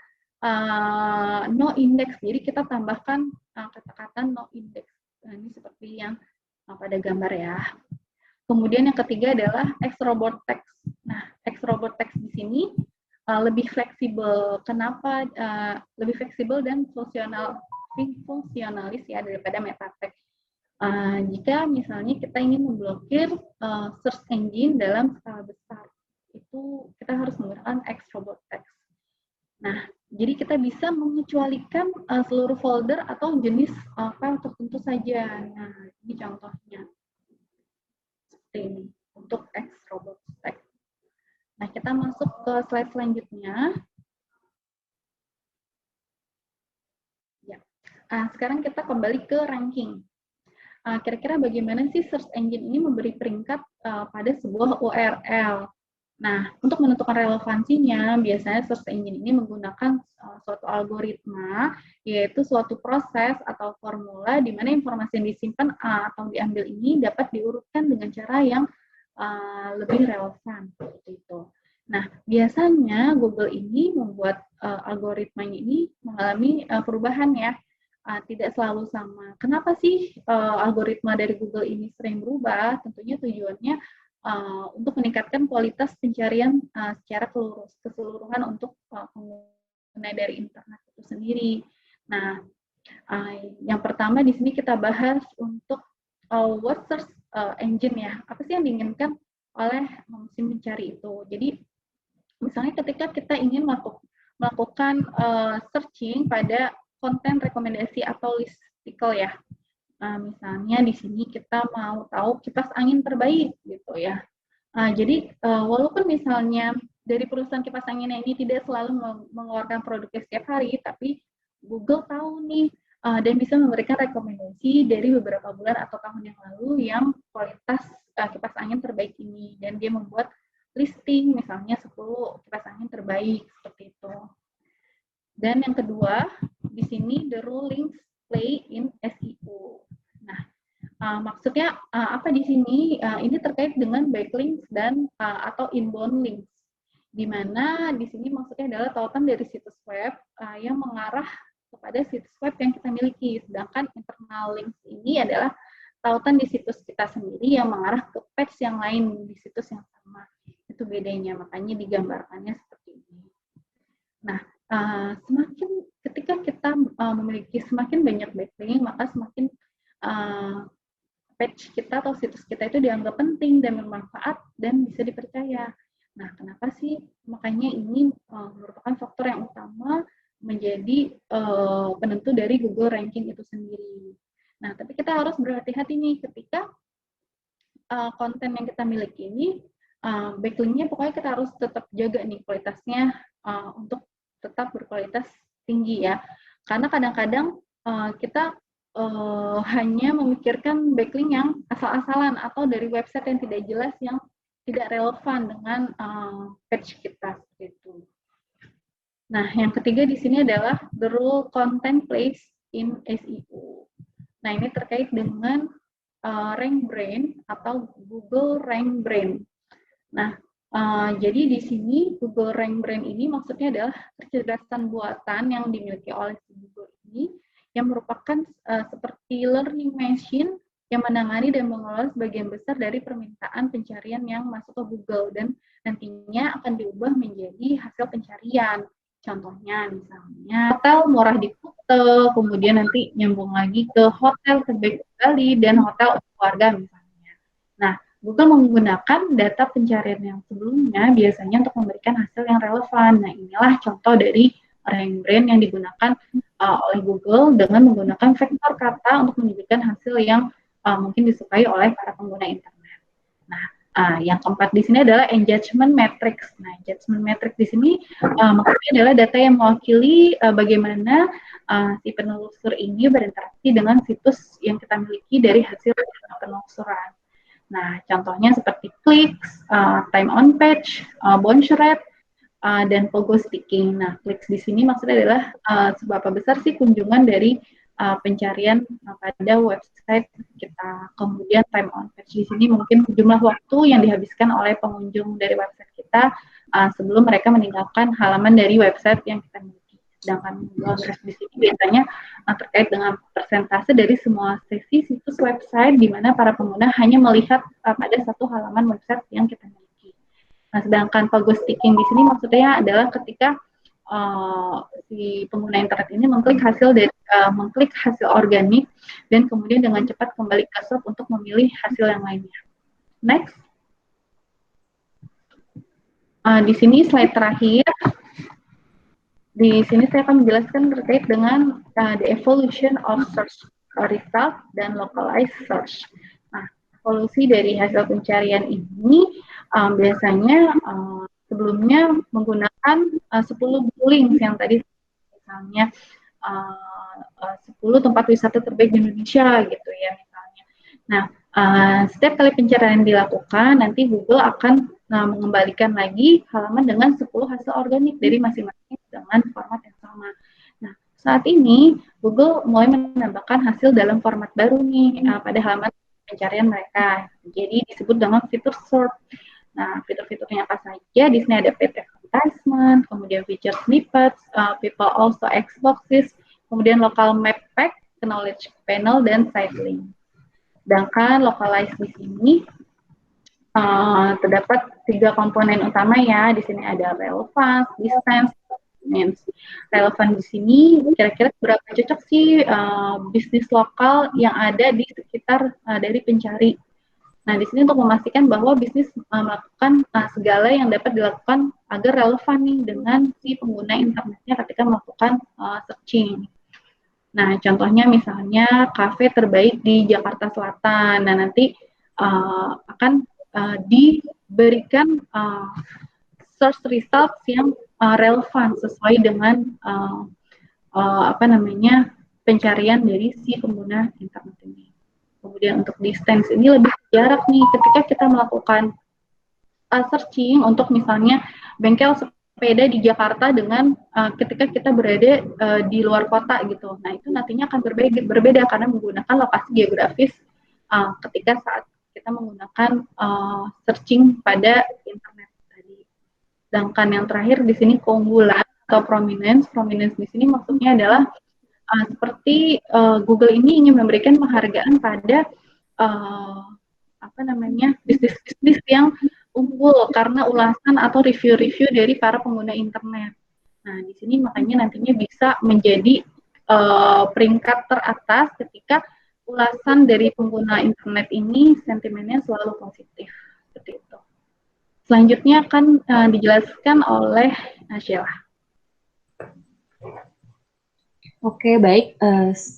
no index. Jadi kita tambahkan kata-kata no index. Nah, ini seperti yang pada gambar ya. Kemudian yang ketiga adalah X robot text. Nah, X robot text di sini lebih fleksibel. Kenapa lebih fleksibel dan fungsionalis ya daripada meta tag? Jika misalnya kita ingin memblokir search engine dalam skala besar, itu kita harus menggunakan X robot text. Nah, jadi kita bisa mengecualikan seluruh folder atau jenis file tertentu saja. Nah, ini contohnya. Seperti ini, untuk X robot text. Nah, kita masuk ke slide selanjutnya. Ya. Sekarang kita kembali ke ranking. Kira-kira bagaimana sih search engine ini memberi peringkat pada sebuah URL? Nah, untuk menentukan relevansinya, biasanya search engine ini menggunakan suatu algoritma, yaitu suatu proses atau formula di mana informasi yang disimpan atau diambil ini dapat diurutkan dengan cara yang lebih relevan, seperti itu. Nah, biasanya Google ini membuat algoritmanya ini mengalami perubahan ya, tidak selalu sama. Kenapa sih algoritma dari Google ini sering berubah? Tentunya tujuannya untuk meningkatkan kualitas pencarian secara keseluruhan untuk pengguna dari internet itu sendiri. Nah, yang pertama di sini kita bahas untuk what search engine ya. Apa sih yang diinginkan oleh mesin pencari itu? Jadi, misalnya ketika kita ingin melakukan searching pada konten rekomendasi atau listicle ya. Misalnya di sini kita mau tahu kipas angin terbaik gitu ya. Jadi walaupun misalnya dari perusahaan kipas anginnya ini tidak selalu mengeluarkan produknya setiap hari, tapi Google tahu nih dan bisa memberikan rekomendasi dari beberapa bulan atau tahun yang lalu yang kualitas kipas angin terbaik ini, dan dia membuat listing misalnya 10 kipas angin terbaik seperti itu. Dan yang kedua di sini the role links play in SEO. Nah, maksudnya apa di sini? Ini terkait dengan backlinks dan atau inbound links, di mana di sini maksudnya adalah tautan dari situs web yang mengarah kepada situs web yang kita miliki, sedangkan internal links ini adalah tautan di situs kita sendiri yang mengarah ke page yang lain di situs yang sama. Itu bedanya, makanya digambarkannya seperti ini. Nah, semakin ketika kita memiliki semakin banyak backlink, maka semakin page kita atau situs kita itu dianggap penting dan bermanfaat dan bisa dipercaya. Nah, kenapa sih? Makanya ini merupakan faktor yang utama menjadi penentu dari Google ranking itu sendiri. Nah, tapi kita harus berhati-hati nih ketika konten yang kita miliki ini backlinknya pokoknya kita harus tetap jaga nih kualitasnya untuk tetap berkualitas tinggi ya. Karena kadang-kadang kita hanya memikirkan backlink yang asal-asalan atau dari website yang tidak jelas yang tidak relevan dengan page kita seperti itu. Nah, yang ketiga di sini adalah the role content plays in SEO. Nah, ini terkait dengan rank brain atau Google Rank Brain. Nah, jadi di sini Google Rank Brain ini maksudnya adalah kecerdasan buatan yang dimiliki oleh Google ini yang merupakan seperti learning machine yang menangani dan mengelola sebagian besar dari permintaan pencarian yang masuk ke Google dan nantinya akan diubah menjadi hasil pencarian. Contohnya misalnya hotel murah di Kuta, kemudian nanti nyambung lagi ke hotel terbaik di Bali dan hotel keluarga misalnya. Nah, Google menggunakan data pencarian yang sebelumnya biasanya untuk memberikan hasil yang relevan. Nah, inilah contoh dari rank brain yang digunakan oleh Google dengan menggunakan vektor kata untuk menunjukkan hasil yang mungkin disukai oleh para pengguna internet. Nah, yang keempat di sini adalah engagement matrix. Nah, engagement matrix di sini maksudnya adalah data yang mewakili bagaimana si penelusur ini berinteraksi dengan situs yang kita miliki dari hasil penelusuran. Nah, contohnya seperti clicks, time on page, bounce rate, dan pogo sticking. Nah, clicks di sini maksudnya adalah seberapa besar sih kunjungan dari pencarian pada website kita. Kemudian time on page di sini mungkin jumlah waktu yang dihabiskan oleh pengunjung dari website kita sebelum mereka meninggalkan halaman dari website yang kita miliki. Sedangkan bounce rate di sini biasanya terkait dengan persentase dari semua sesi situs website di mana para pengguna hanya melihat pada satu halaman website yang kita miliki. Nah, sedangkan pogo sticking di sini maksudnya adalah ketika si pengguna internet ini mengklik hasil organik dan kemudian dengan cepat kembali ke shop untuk memilih hasil yang lainnya. Next. Di sini slide terakhir. Di sini saya akan menjelaskan terkait dengan the evolution of search result dan localized search. Nah, evolusi dari hasil pencarian ini biasanya sebelumnya menggunakan 10 links yang tadi misalnya 10 tempat wisata terbaik di Indonesia gitu ya misalnya. Nah, setiap kali pencarian dilakukan nanti Google akan mengembalikan lagi halaman dengan 10 hasil organik dari masing-masing dengan format yang sama. Nah, saat ini Google mulai menambahkan hasil dalam format baru nih pada halaman pencarian mereka. Jadi disebut dengan fitur sort. Nah, fitur-fiturnya apa saja? Di sini ada paid advertisement, kemudian feature snippets, people also X boxes, kemudian local map pack, knowledge panel, dan site link. Sedangkan localized di sini terdapat 3 komponen utama ya. Di sini ada relevance, distance, means. Relevan di sini kira-kira berapa cocok sih bisnis lokal yang ada di sekitar dari pencari. Nah, di sini untuk memastikan bahwa bisnis melakukan segala yang dapat dilakukan agar relevan nih dengan si pengguna internetnya ketika melakukan searching. Nah, contohnya misalnya kafe terbaik di Jakarta Selatan. Nah, nanti akan diberikan search results yang relevan sesuai dengan pencarian dari si pengguna internet ini. Kemudian untuk distance ini lebih jarak nih ketika kita melakukan searching untuk misalnya bengkel sepeda di Jakarta dengan ketika kita berada di luar kota gitu. Nah, itu nantinya akan berbeda karena menggunakan lokasi geografis ketika saat kita menggunakan searching pada internet tadi. Sedangkan yang terakhir di sini keunggulan atau prominence. Prominence di sini maksudnya adalah seperti Google ini ingin memberikan penghargaan pada bisnis-bisnis yang unggul karena ulasan atau review-review dari para pengguna internet. Nah, di sini makanya nantinya bisa menjadi peringkat teratas ketika ulasan dari pengguna internet ini sentimennya selalu positif. Seperti itu. Selanjutnya akan dijelaskan oleh Sheila. Oke, baik.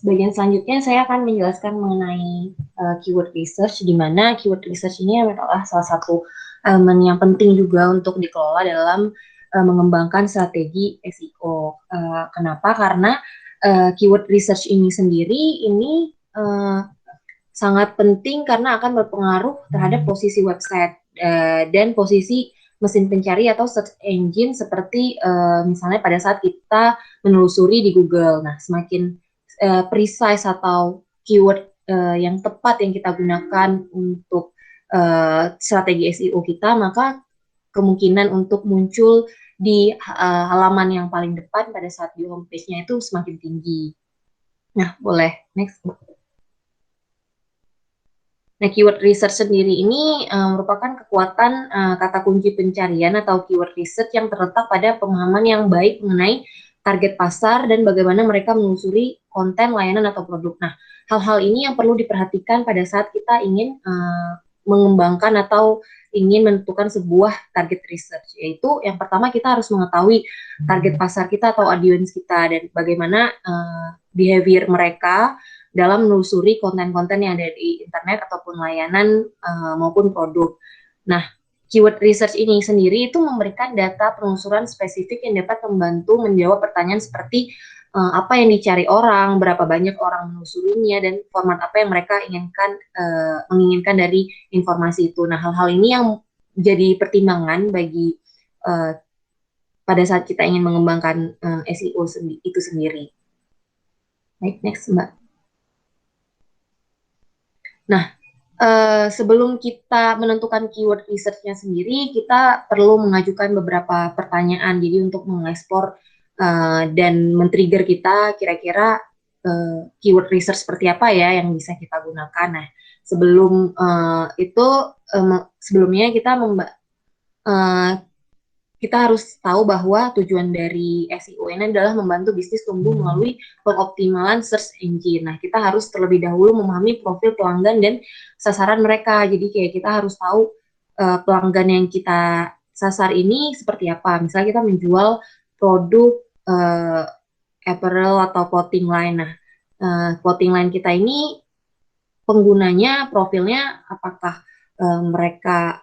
Bagian selanjutnya saya akan menjelaskan mengenai keyword research, di mana keyword research ini adalah salah satu elemen yang penting juga untuk dikelola dalam mengembangkan strategi SEO. Kenapa? Karena keyword research ini sendiri ini sangat penting karena akan berpengaruh terhadap posisi website dan posisi mesin pencari atau search engine seperti misalnya pada saat kita menelusuri di Google. Nah, semakin precise atau keyword yang tepat yang kita gunakan untuk strategi SEO kita, maka kemungkinan untuk muncul di halaman yang paling depan pada saat di homepage-nya itu semakin tinggi. Nah, boleh next. Nah, keyword research sendiri ini merupakan kekuatan kata kunci pencarian atau keyword research yang terletak pada pemahaman yang baik mengenai target pasar dan bagaimana mereka menelusuri konten, layanan, atau produk. Nah, hal-hal ini yang perlu diperhatikan pada saat kita ingin mengembangkan atau ingin menentukan sebuah target research, yaitu yang pertama kita harus mengetahui target pasar kita atau audience kita dan bagaimana behavior mereka dalam menelusuri konten-konten yang ada di internet ataupun layanan maupun produk. Nah, keyword research ini sendiri itu memberikan data penelusuran spesifik yang dapat membantu menjawab pertanyaan seperti apa yang dicari orang, berapa banyak orang menelusurinya, dan format apa yang mereka menginginkan dari informasi itu. Nah, hal-hal ini yang jadi pertimbangan bagi pada saat kita ingin mengembangkan SEO itu sendiri. Baik, next Mbak. Nah, sebelum kita menentukan keyword research-nya sendiri, kita perlu mengajukan beberapa pertanyaan. Jadi untuk mengeksplor dan men-trigger kita kira-kira keyword research seperti apa ya yang bisa kita gunakan. Nah, sebelum itu sebelumnya kita harus tahu bahwa tujuan dari SEO ini adalah membantu bisnis tumbuh melalui pengoptimalan search engine. Nah, kita harus terlebih dahulu memahami profil pelanggan dan sasaran mereka. Jadi kayak kita harus tahu pelanggan yang kita sasar ini seperti apa. Misalnya kita menjual produk apparel atau clothing line. Nah, clothing line kita ini penggunanya, profilnya apakah mereka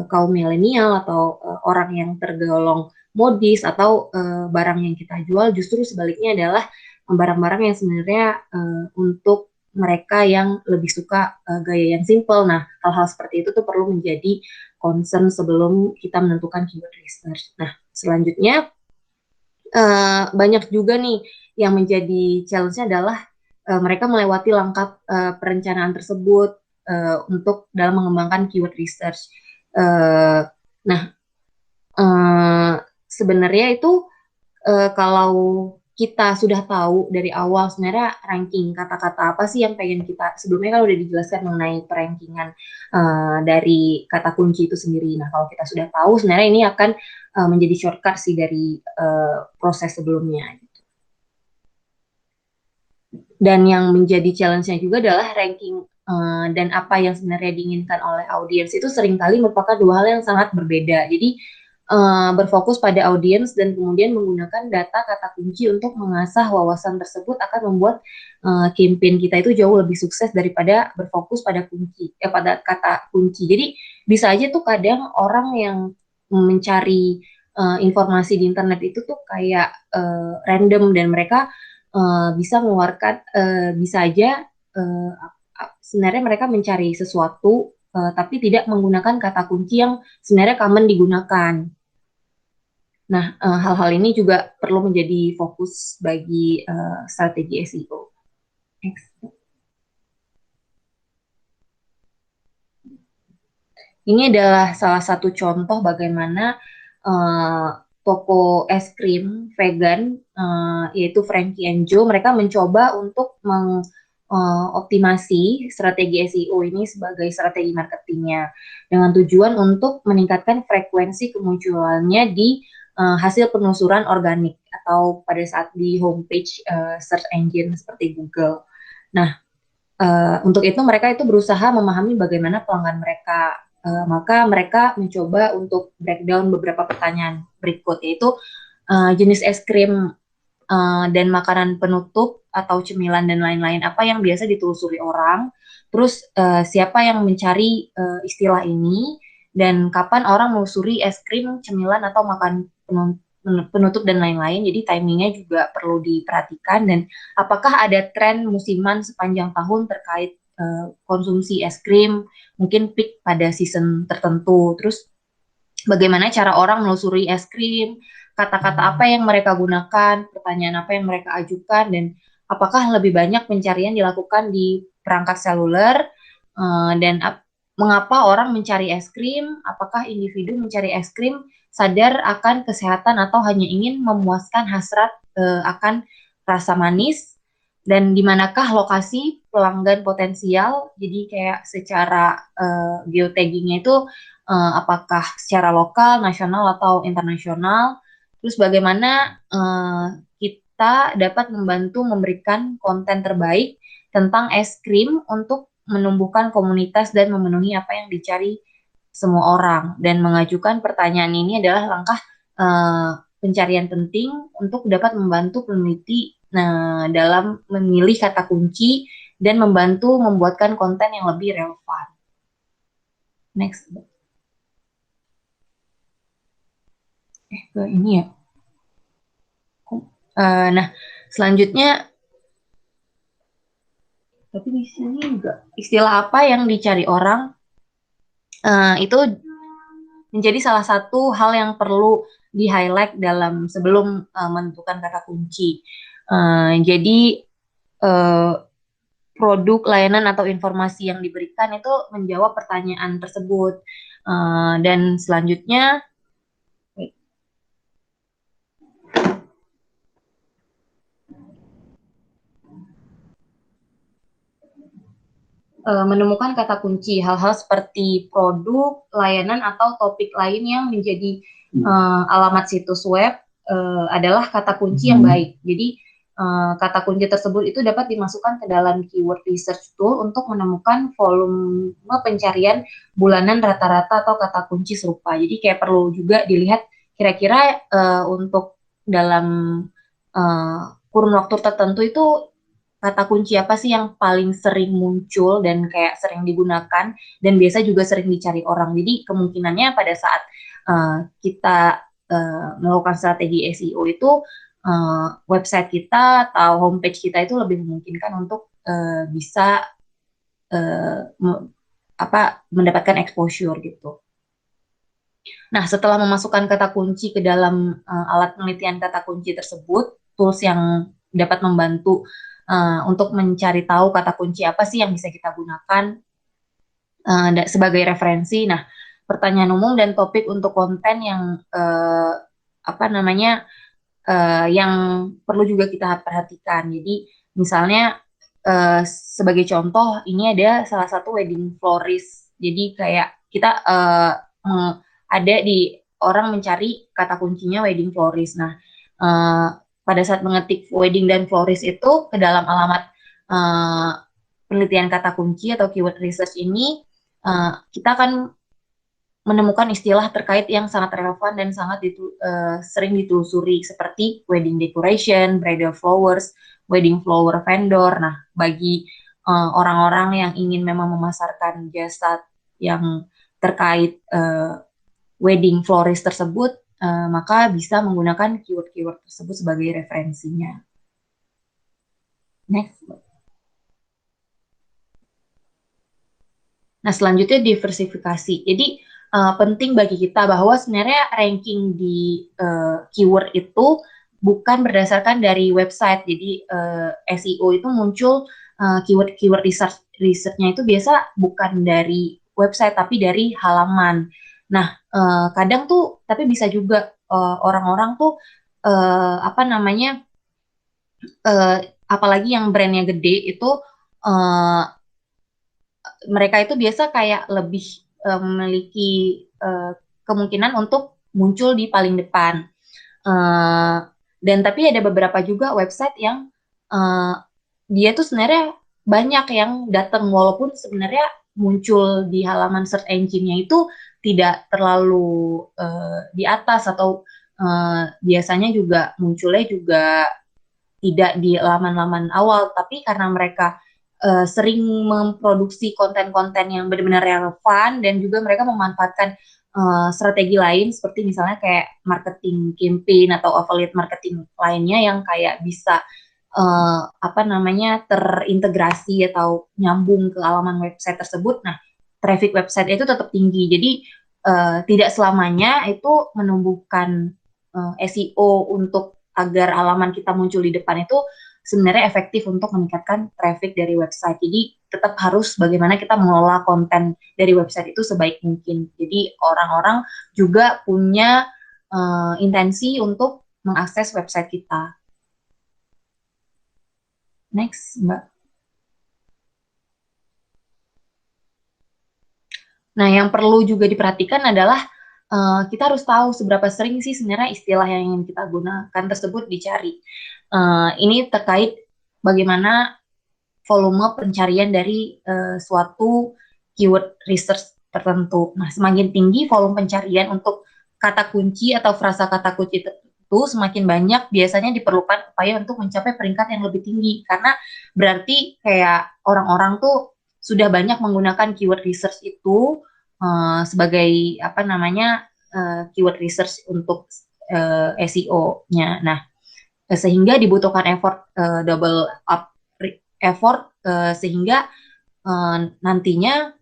kaum milenial atau orang yang tergolong modis atau barang yang kita jual justru sebaliknya adalah barang-barang yang sebenarnya untuk mereka yang lebih suka gaya yang simple. Nah, hal-hal seperti itu tuh perlu menjadi concern sebelum kita menentukan keyword research. Nah, selanjutnya banyak juga nih yang menjadi challenge-nya adalah mereka melewati langkah perencanaan tersebut untuk dalam mengembangkan keyword research. Nah, sebenarnya itu kalau kita sudah tahu dari awal sebenarnya ranking kata-kata apa sih yang pengen kita, sebelumnya kan udah dijelaskan mengenai perankingan dari kata kunci itu sendiri. Nah, kalau kita sudah tahu sebenarnya ini akan menjadi shortcut sih dari proses sebelumnya. Dan yang menjadi challenge-nya juga adalah ranking dan apa yang sebenarnya diinginkan oleh audiens itu seringkali merupakan dua hal yang sangat berbeda. Jadi berfokus pada audiens dan kemudian menggunakan data kata kunci untuk mengasah wawasan tersebut akan membuat campaign kita itu jauh lebih sukses daripada berfokus pada pada kata kunci. Jadi bisa aja tuh kadang orang yang mencari informasi di internet itu tuh kayak random dan mereka bisa mengeluarkan bisa aja sebenarnya mereka mencari sesuatu tapi tidak menggunakan kata kunci yang sebenarnya common digunakan. Nah, hal-hal ini juga perlu menjadi fokus bagi strategi SEO. Next. Ini adalah salah satu contoh bagaimana toko es krim vegan yaitu Frankie and Joe, mereka mencoba untuk optimasi strategi SEO ini sebagai strategi marketingnya dengan tujuan untuk meningkatkan frekuensi kemunculannya di hasil penelusuran organik atau pada saat di homepage search engine seperti Google. Nah, untuk itu mereka itu berusaha memahami bagaimana pelanggan mereka. Maka mereka mencoba untuk breakdown beberapa pertanyaan berikut, yaitu jenis es krim dan makanan penutup atau cemilan dan lain-lain apa yang biasa ditelusuri orang. Terus siapa yang mencari istilah ini dan kapan orang menelusuri es krim, cemilan atau makan penutup dan lain-lain. Jadi timingnya juga perlu diperhatikan dan apakah ada tren musiman sepanjang tahun terkait konsumsi es krim, mungkin peak pada season tertentu. Terus bagaimana cara orang menelusuri es krim, kata-kata apa yang mereka gunakan, pertanyaan apa yang mereka ajukan, dan apakah lebih banyak pencarian dilakukan di perangkat seluler, dan mengapa orang mencari es krim, apakah individu mencari es krim sadar akan kesehatan atau hanya ingin memuaskan hasrat akan rasa manis, dan di manakah lokasi pelanggan potensial. Jadi kayak secara geotaggingnya itu apakah secara lokal, nasional, atau internasional. Terus bagaimana kita dapat membantu memberikan konten terbaik tentang es krim untuk menumbuhkan komunitas dan memenuhi apa yang dicari semua orang. Dan mengajukan pertanyaan ini adalah langkah pencarian penting untuk dapat membantu peneliti dalam memilih kata kunci dan membantu membuatkan konten yang lebih relevan. Next. Ke ini ya. Nah, selanjutnya, tapi di sini juga istilah apa yang dicari orang itu menjadi salah satu hal yang perlu di-highlight dalam sebelum menentukan kata kunci. Jadi produk, layanan, atau informasi yang diberikan itu menjawab pertanyaan tersebut. Dan selanjutnya, menemukan kata kunci, hal-hal seperti produk, layanan, atau topik lain yang menjadi alamat situs web adalah kata kunci yang baik. Jadi kata kunci tersebut itu dapat dimasukkan ke dalam keyword research tool untuk menemukan volume pencarian bulanan rata-rata atau kata kunci serupa. Jadi kayak perlu juga dilihat kira-kira untuk dalam kurun waktu tertentu itu kata kunci apa sih yang paling sering muncul dan kayak sering digunakan dan biasa juga sering dicari orang. Jadi kemungkinannya pada saat kita melakukan strategi SEO itu website kita atau homepage kita itu lebih memungkinkan untuk bisa mendapatkan exposure gitu. Nah, setelah memasukkan kata kunci ke dalam alat penelitian kata kunci tersebut, tools yang dapat membantu untuk mencari tahu kata kunci apa sih yang bisa kita gunakan sebagai referensi. Nah, pertanyaan umum dan topik untuk konten yang yang perlu juga kita perhatikan. Jadi, misalnya sebagai contoh, ini ada salah satu wedding florist. Jadi kayak kita ada di orang mencari kata kuncinya wedding florist. Nah, pada saat mengetik wedding dan florist itu ke dalam alamat penelitian kata kunci atau keyword research ini, kita akan menemukan istilah terkait yang sangat relevan dan sangat sering ditelusuri seperti wedding decoration, bridal flowers, wedding flower vendor. Nah, bagi orang-orang yang ingin memang memasarkan jasa yang terkait wedding florist tersebut, maka bisa menggunakan keyword-keyword tersebut sebagai referensinya. Next. Nah, selanjutnya diversifikasi. Jadi, penting bagi kita bahwa sebenarnya ranking di keyword itu bukan berdasarkan dari website. Jadi, SEO itu muncul keyword research-nya itu biasa bukan dari website, tapi dari halaman. Nah, kadang tuh, tapi bisa juga orang-orang tuh, apalagi yang brandnya gede itu, mereka itu biasa kayak lebih memiliki kemungkinan untuk muncul di paling depan. Uh, dan tapi ada beberapa juga website yang dia tuh sebenarnya banyak yang datang, walaupun sebenarnya muncul di halaman search engine-nya itu tidak terlalu di atas, atau biasanya juga munculnya juga tidak di laman-laman awal, tapi karena mereka sering memproduksi konten-konten yang benar-benar relevan, dan juga mereka memanfaatkan strategi lain seperti misalnya kayak marketing campaign atau affiliate marketing lainnya yang kayak bisa terintegrasi atau nyambung ke halaman website tersebut. Nah, traffic website itu tetap tinggi. Jadi tidak selamanya itu menumbuhkan SEO untuk agar halaman kita muncul di depan itu sebenarnya efektif untuk meningkatkan traffic dari website. Jadi tetap harus bagaimana kita mengelola konten dari website itu sebaik mungkin. Jadi orang-orang juga punya intensi untuk mengakses website kita. Next, Mbak. Nah, yang perlu juga diperhatikan adalah kita harus tahu seberapa sering sih sebenarnya istilah yang ingin kita gunakan tersebut dicari. Ini terkait bagaimana volume pencarian dari suatu keyword research tertentu. Nah, semakin tinggi volume pencarian untuk kata kunci atau frasa kata kunci itu, semakin banyak biasanya diperlukan upaya untuk mencapai peringkat yang lebih tinggi, karena berarti kayak orang-orang tuh sudah banyak menggunakan keyword research itu sebagai keyword research untuk SEO-nya. Nah, sehingga dibutuhkan effort double up effort sehingga nantinya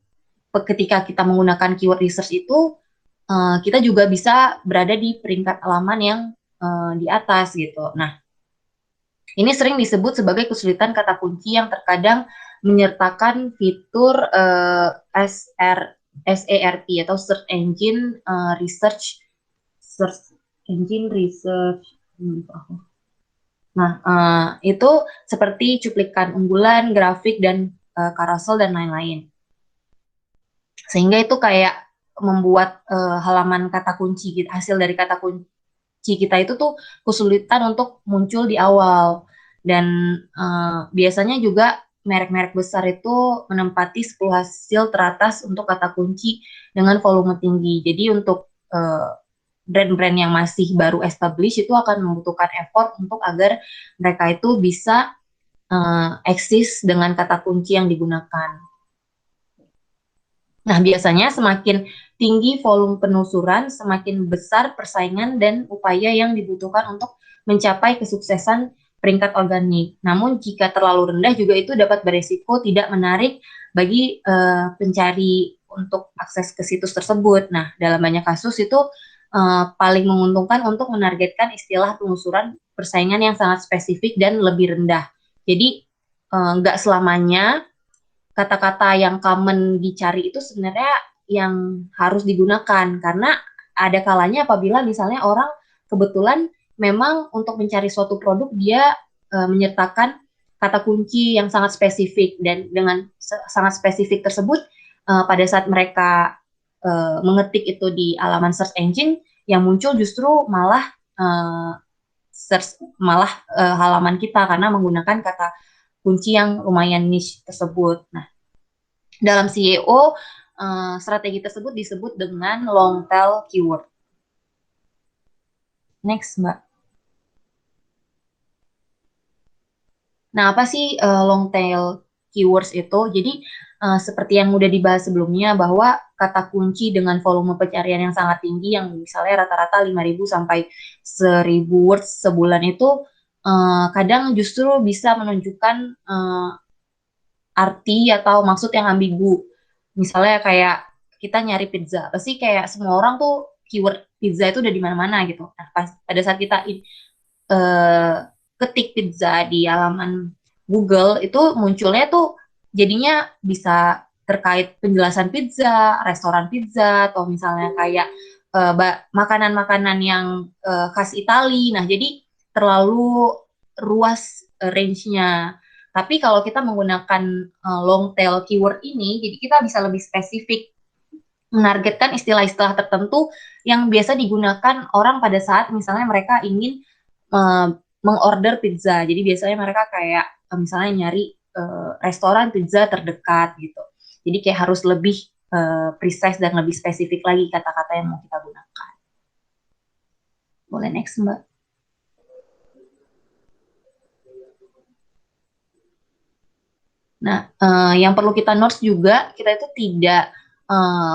ketika kita menggunakan keyword research itu kita juga bisa berada di peringkat halaman yang di atas gitu. Nah, ini sering disebut sebagai kesulitan kata kunci yang terkadang menyertakan fitur SERP atau Search Engine Research. Nah, itu seperti cuplikan unggulan, grafik, dan carousel, dan lain-lain. Sehingga itu kayak membuat halaman kata kunci, hasil dari kata kunci kita itu tuh kesulitan untuk muncul di awal. Dan biasanya juga merek-merek besar itu menempati 10 hasil teratas untuk kata kunci dengan volume tinggi. Jadi untuk brand-brand yang masih baru establish itu akan membutuhkan effort untuk agar mereka itu bisa eksis dengan kata kunci yang digunakan. Nah, biasanya semakin tinggi volume penelusuran, semakin besar persaingan dan upaya yang dibutuhkan untuk mencapai kesuksesan peringkat organik. Namun, jika terlalu rendah juga itu dapat beresiko tidak menarik bagi pencari untuk akses ke situs tersebut. Nah, dalam banyak kasus itu paling menguntungkan untuk menargetkan istilah penelusuran persaingan yang sangat spesifik dan lebih rendah. Jadi, nggak selamanya kata-kata yang common dicari itu sebenarnya yang harus digunakan, karena ada kalanya apabila misalnya orang kebetulan memang untuk mencari suatu produk dia menyertakan kata kunci yang sangat spesifik, dan dengan sangat spesifik tersebut pada saat mereka mengetik itu di halaman search engine, yang muncul justru malah halaman kita karena menggunakan kata kunci yang lumayan niche tersebut. Nah, dalam SEO strategi tersebut disebut dengan long tail keyword. Next, Mbak. Nah, apa sih long tail keywords itu? Jadi seperti yang udah dibahas sebelumnya, bahwa kata kunci dengan volume pencarian yang sangat tinggi, yang misalnya rata-rata 5.000 sampai 1.000 words sebulan itu kadang justru bisa menunjukkan arti atau maksud yang ambigu. Misalnya kayak kita nyari pizza, pasti kayak semua orang tuh keyword pizza itu udah di mana-mana gitu. Nah, pada saat kita ketik pizza di halaman Google, itu munculnya tuh jadinya bisa terkait penjelasan pizza, restoran pizza, atau misalnya kayak makanan-makanan yang khas Itali. Nah, jadi terlalu ruas range-nya. Tapi kalau kita menggunakan long tail keyword ini, jadi kita bisa lebih spesifik menargetkan istilah-istilah tertentu yang biasa digunakan orang pada saat misalnya mereka ingin mengorder pizza. Jadi biasanya mereka kayak misalnya nyari restoran pizza terdekat gitu. Jadi kayak harus lebih precise dan lebih spesifik lagi kata-kata yang mau kita gunakan. Boleh next, Mbak. Nah, yang perlu kita notes juga, kita itu tidak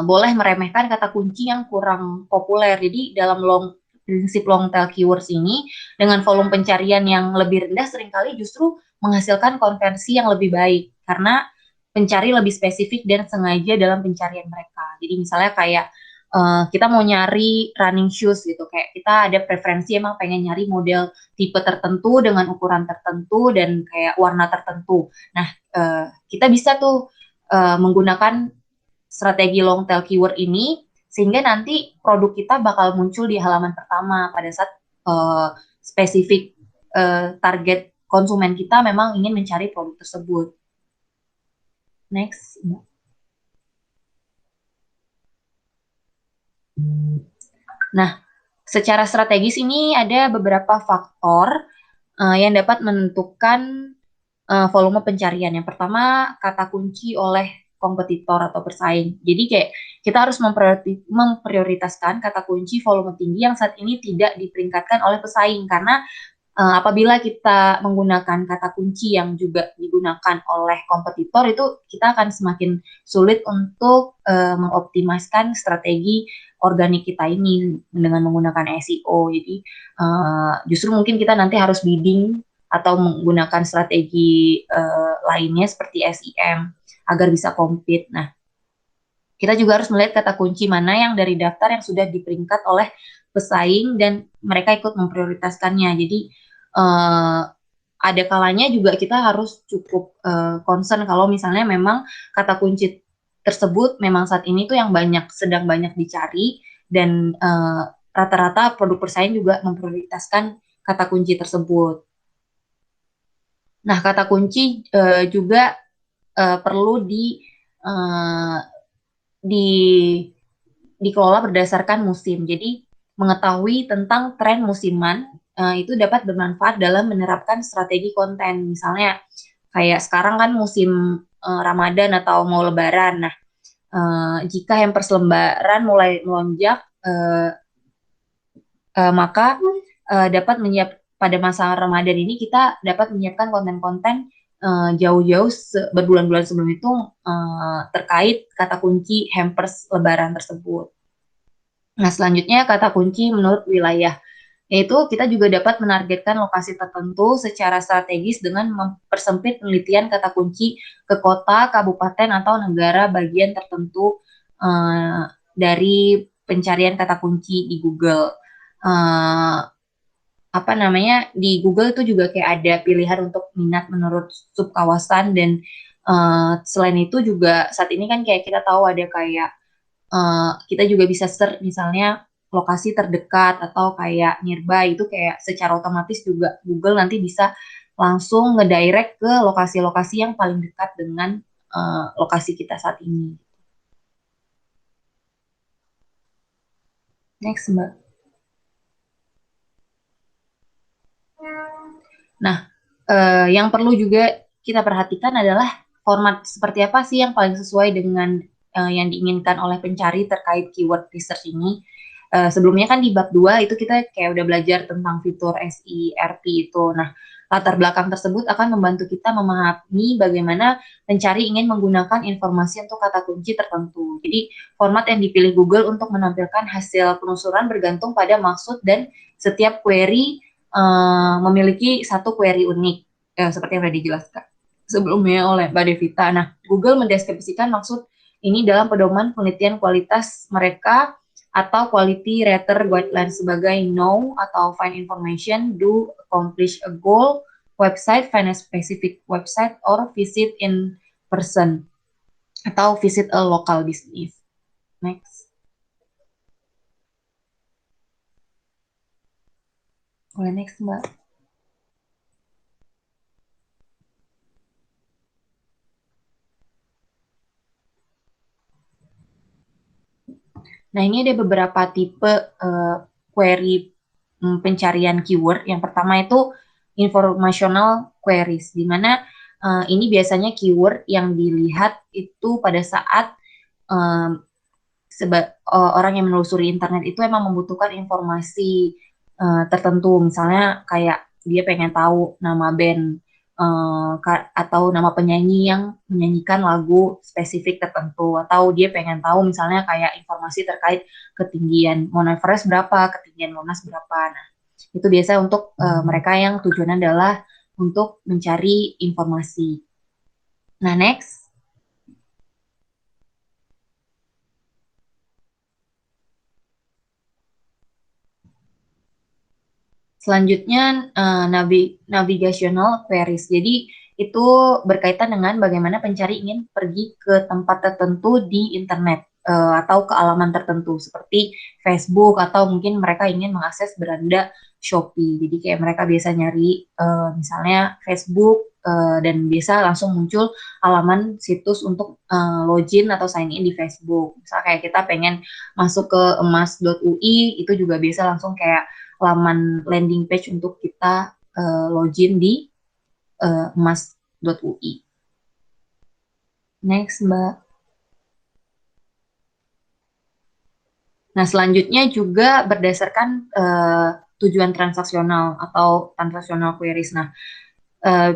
boleh meremehkan kata kunci yang kurang populer. Jadi dalam prinsip long tail keywords ini, dengan volume pencarian yang lebih rendah, seringkali justru menghasilkan konversi yang lebih baik. Karena pencari lebih spesifik dan sengaja dalam pencarian mereka. Jadi misalnya kayak kita mau nyari running shoes gitu, kayak kita ada preferensi emang pengen nyari model tipe tertentu dengan ukuran tertentu dan kayak warna tertentu. Nah, kita bisa tuh menggunakan strategi long tail keyword ini sehingga nanti produk kita bakal muncul di halaman pertama pada saat spesifik target konsumen kita memang ingin mencari produk tersebut. Next. Nah, secara strategis ini ada beberapa faktor yang dapat menentukan volume pencarian. Yang pertama, kata kunci oleh kompetitor atau bersaing. Jadi kayak kita harus memprioritaskan kata kunci volume tinggi yang saat ini tidak diperingkatkan oleh pesaing karena apabila kita menggunakan kata kunci yang juga digunakan oleh kompetitor itu kita akan semakin sulit untuk mengoptimalkan strategi organik kita ini dengan menggunakan SEO. Jadi justru mungkin kita nanti harus bidding atau menggunakan strategi lainnya seperti SEM agar bisa compete. Nah, kita juga harus melihat kata kunci mana yang dari daftar yang sudah diperingkat oleh pesaing dan mereka ikut memprioritaskannya. Jadi ada kalanya juga kita harus cukup concern kalau misalnya memang kata kunci tersebut memang saat ini tuh yang sedang banyak dicari dan rata-rata produk pesaing juga memprioritaskan kata kunci tersebut. Nah, kata kunci juga perlu di dikelola berdasarkan musim. Jadi mengetahui tentang tren musiman itu dapat bermanfaat dalam menerapkan strategi konten. Misalnya kayak sekarang kan musim Ramadan atau mau Lebaran. Nah, jika hampers lembaran mulai melonjak, maka dapat pada masa Ramadan ini kita dapat menyiapkan konten-konten jauh-jauh berbulan-bulan sebelum itu terkait kata kunci hampers Lebaran tersebut. Nah, selanjutnya kata kunci menurut wilayah, yaitu kita juga dapat menargetkan lokasi tertentu secara strategis dengan mempersempit penelitian kata kunci ke kota, kabupaten, atau negara bagian tertentu dari pencarian kata kunci di Google. Apa namanya, di Google itu juga kayak ada pilihan untuk minat menurut subkawasan dan selain itu juga saat ini kan kayak kita tahu ada kayak kita juga bisa search misalnya lokasi terdekat atau kayak nearby itu kayak secara otomatis juga Google nanti bisa langsung ngedirect ke lokasi-lokasi yang paling dekat dengan lokasi kita saat ini. Next, Mbak. Nah, yang perlu juga kita perhatikan adalah format seperti apa sih yang paling sesuai dengan yang diinginkan oleh pencari terkait keyword research ini. Sebelumnya kan di bab 2 itu kita kayak udah belajar tentang fitur SERP itu. Nah, latar belakang tersebut akan membantu kita memahami bagaimana pencari ingin menggunakan informasi untuk kata kunci tertentu. Jadi, format yang dipilih Google untuk menampilkan hasil penelusuran bergantung pada maksud dan setiap query memiliki satu query unik, seperti yang sudah dijelaskan sebelumnya oleh Mbak Devita. Nah, Google mendeskripsikan maksud ini dalam pedoman penelitian kualitas mereka atau quality rater guidelines sebagai know atau find information, do, accomplish a goal, website, find a specific website, or visit in person atau visit a local business. Next. Boleh next, Mbak. Nah, ini ada beberapa tipe query pencarian keyword. Yang pertama itu informational queries, di mana ini biasanya keyword yang dilihat itu pada saat um, orang yang menelusuri internet itu emang membutuhkan informasi tertentu, misalnya kayak dia pengen tahu nama band atau nama penyanyi yang menyanyikan lagu spesifik tertentu, atau dia pengen tahu misalnya kayak informasi terkait ketinggian Mount Everest berapa, ketinggian Monas berapa. Nah, itu biasa untuk mereka yang tujuannya adalah untuk mencari informasi. Nah, next. Selanjutnya navigational queries. Jadi itu berkaitan dengan bagaimana pencari ingin pergi ke tempat tertentu di internet atau ke alaman tertentu seperti Facebook, atau mungkin mereka ingin mengakses beranda Shopee. Jadi kayak mereka biasa nyari misalnya Facebook dan biasa langsung muncul alaman situs untuk login atau sign in di Facebook. Misalnya kayak kita pengen masuk ke emas.ui, itu juga biasa langsung kayak laman landing page untuk kita login di emas.ui. Next, Mbak. Nah, selanjutnya juga berdasarkan tujuan transaksional atau transaksional queries. Nah,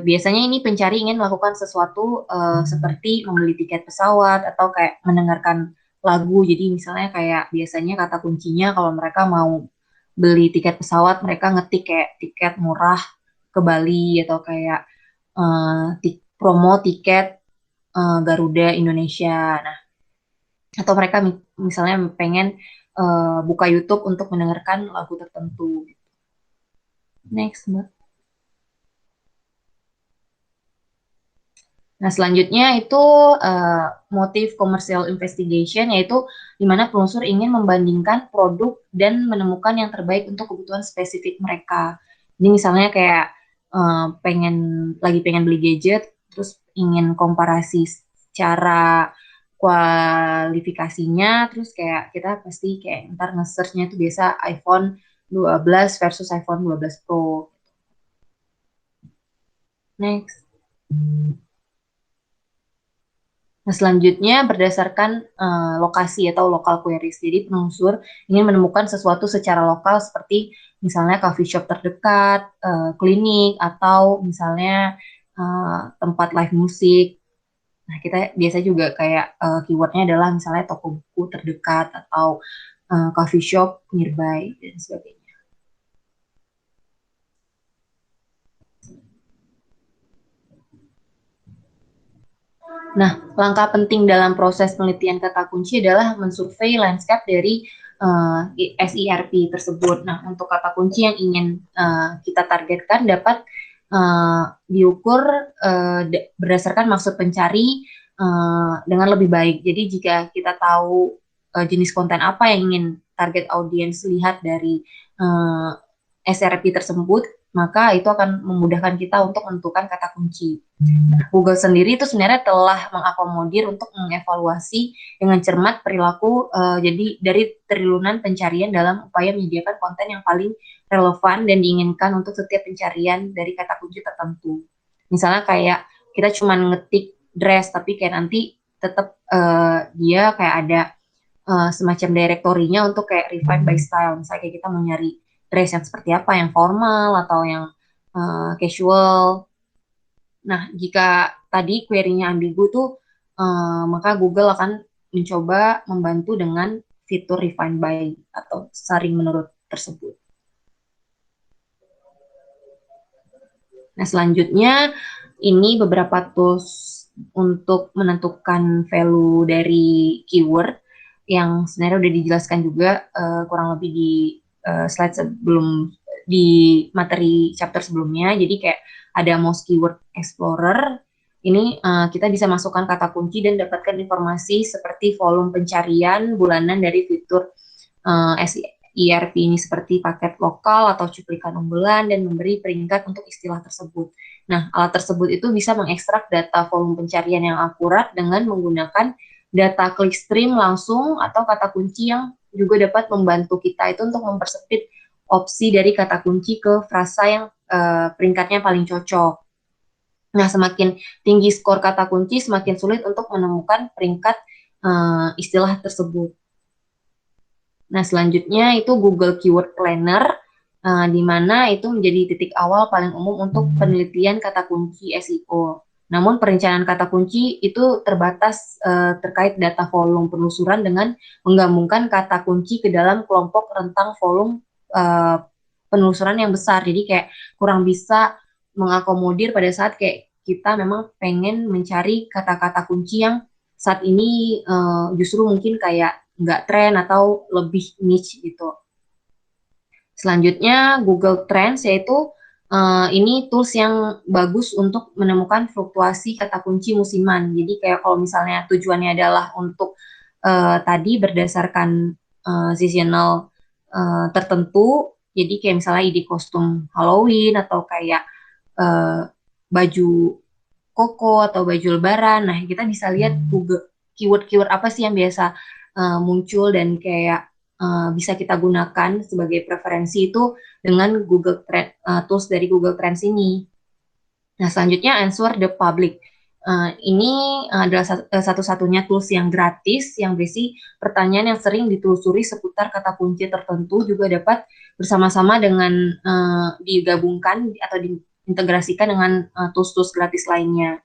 biasanya ini pencari ingin melakukan sesuatu seperti membeli tiket pesawat atau kayak mendengarkan lagu. Jadi misalnya kayak biasanya kata kuncinya kalau mereka mau beli tiket pesawat, mereka ngetik kayak tiket murah ke Bali, atau kayak promo tiket Garuda Indonesia. Nah, atau mereka misalnya pengen buka YouTube untuk mendengarkan lagu tertentu. Next, Mbak. Nah, selanjutnya itu motif commercial investigation, yaitu di mana penelusur ingin membandingkan produk dan menemukan yang terbaik untuk kebutuhan spesifik mereka. Ini misalnya kayak lagi pengen beli gadget, terus ingin komparasi secara kualifikasinya, terus kayak kita pasti kayak ntar nge-search-nya itu biasa iPhone 12 versus iPhone 12 Pro. Next. Nah, selanjutnya berdasarkan lokasi atau local queries. Jadi penelusur ingin menemukan sesuatu secara lokal seperti misalnya coffee shop terdekat, klinik, atau misalnya tempat live musik. Nah, kita biasa juga kayak keywordnya adalah misalnya toko buku terdekat atau coffee shop nearby dan sebagainya. Nah, langkah penting dalam proses penelitian kata kunci adalah mensurvei landscape dari SERP tersebut. Nah, untuk kata kunci yang ingin kita targetkan dapat diukur berdasarkan maksud pencari dengan lebih baik. Jadi jika kita tahu jenis konten apa yang ingin target audiens lihat dari SERP tersebut, maka itu akan memudahkan kita untuk menentukan kata kunci. Google sendiri itu sebenarnya telah mengakomodir untuk mengevaluasi dengan cermat perilaku jadi dari triliunan pencarian dalam upaya menyediakan konten yang paling relevan dan diinginkan untuk setiap pencarian dari kata kunci tertentu. Misalnya kayak kita cuma ngetik dress, tapi kayak nanti tetap dia kayak ada semacam direktorinya untuk kayak refine by style. Misalnya kayak kita mau nyari dress yang seperti apa, yang formal atau yang casual. Nah, jika tadi query-nya ambigu tuh, maka Google akan mencoba membantu dengan fitur refine by atau saring menurut tersebut. Nah, selanjutnya ini beberapa tools untuk menentukan value dari keyword yang sebenarnya udah dijelaskan juga kurang lebih di slide sebelum di materi chapter sebelumnya. Jadi kayak ada Moz Keyword Explorer. Ini kita bisa masukkan kata kunci dan dapatkan informasi seperti volume pencarian bulanan dari fitur SERP ini seperti paket lokal atau cuplikan unggulan dan memberi peringkat untuk istilah tersebut. Nah, alat tersebut itu bisa mengekstrak data volume pencarian yang akurat dengan menggunakan data clickstream langsung atau kata kunci yang juga dapat membantu kita itu untuk mempersempit opsi dari kata kunci ke frasa yang peringkatnya paling cocok. Nah, semakin tinggi skor kata kunci, semakin sulit untuk menemukan peringkat istilah tersebut. Nah, selanjutnya itu Google Keyword Planner, di mana itu menjadi titik awal paling umum untuk penelitian kata kunci SEO. Namun, perencanaan kata kunci itu terbatas terkait data volume penelusuran dengan menggabungkan kata kunci ke dalam kelompok rentang volume penelusuran yang besar. Jadi kayak kurang bisa mengakomodir pada saat kayak kita memang pengen mencari kata-kata kunci yang saat ini justru mungkin kayak nggak tren atau lebih niche gitu. Selanjutnya Google Trends, yaitu ini tools yang bagus untuk menemukan fluktuasi kata kunci musiman. Jadi kayak kalau misalnya tujuannya adalah untuk tadi berdasarkan seasonal tertentu, jadi kayak misalnya ide kostum Halloween atau kayak baju koko atau baju lebaran. Nah, kita bisa lihat Google keyword-keyword apa sih yang biasa muncul dan kayak bisa kita gunakan sebagai preferensi itu dengan Google Trend, tools dari Google Trends ini. Nah, selanjutnya Answer the Public. Ini adalah satu-satunya tools yang gratis yang berisi pertanyaan yang sering ditelusuri seputar kata kunci tertentu, juga dapat bersama-sama dengan digabungkan atau diintegrasikan dengan tools-tools gratis lainnya.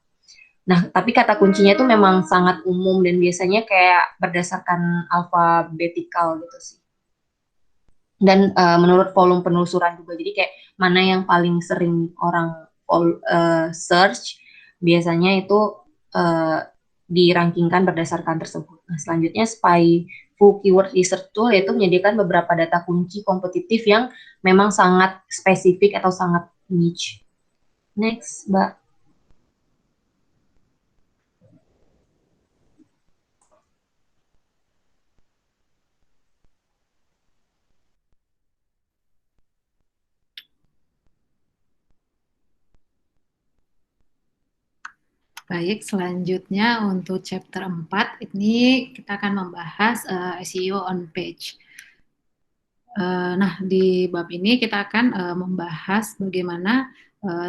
Nah, tapi kata kuncinya itu memang sangat umum dan biasanya kayak berdasarkan alfabetikal gitu sih. Dan menurut volume penelusuran juga, jadi kayak mana yang paling sering orang search, biasanya itu dirankingkan berdasarkan tersebut. Nah, selanjutnya Spyful Keyword Research Tool, yaitu menyediakan beberapa data kunci kompetitif yang memang sangat spesifik atau sangat niche. Next, Mbak. Baik, selanjutnya untuk chapter 4, ini kita akan membahas SEO on page. Nah, di bab ini kita akan membahas bagaimana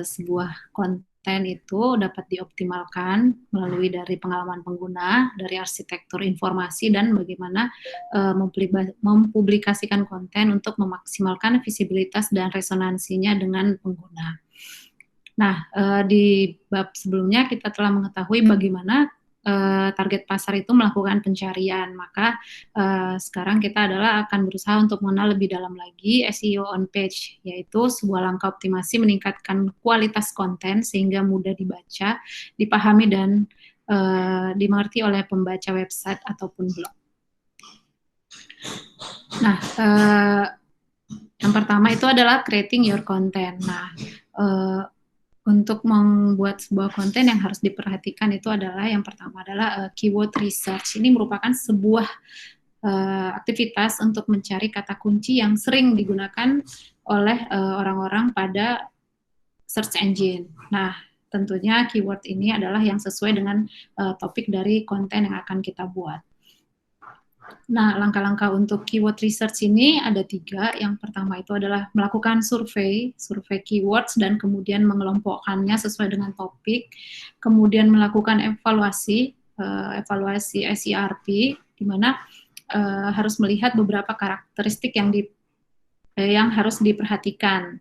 sebuah konten itu dapat dioptimalkan melalui dari pengalaman pengguna, dari arsitektur informasi, dan bagaimana mempublikasikan konten untuk memaksimalkan visibilitas dan resonansinya dengan pengguna. Nah, di bab sebelumnya kita telah mengetahui bagaimana target pasar itu melakukan pencarian. Maka sekarang kita akan berusaha untuk mengenal lebih dalam lagi SEO on page, yaitu sebuah langkah optimasi meningkatkan kualitas konten sehingga mudah dibaca, dipahami, dan dimengerti oleh pembaca website ataupun blog. Nah, yang pertama itu adalah creating your content. Nah, untuk membuat sebuah konten yang harus diperhatikan itu adalah yang pertama adalah keyword research. Ini merupakan sebuah aktivitas untuk mencari kata kunci yang sering digunakan oleh orang-orang pada search engine. Nah, tentunya keyword ini adalah yang sesuai dengan topik dari konten yang akan kita buat. Nah, langkah-langkah untuk keyword research ini ada 3. Yang pertama itu adalah melakukan survei keywords dan kemudian mengelompokkannya sesuai dengan topik. Kemudian melakukan evaluasi SERP, di mana harus melihat beberapa karakteristik yang harus diperhatikan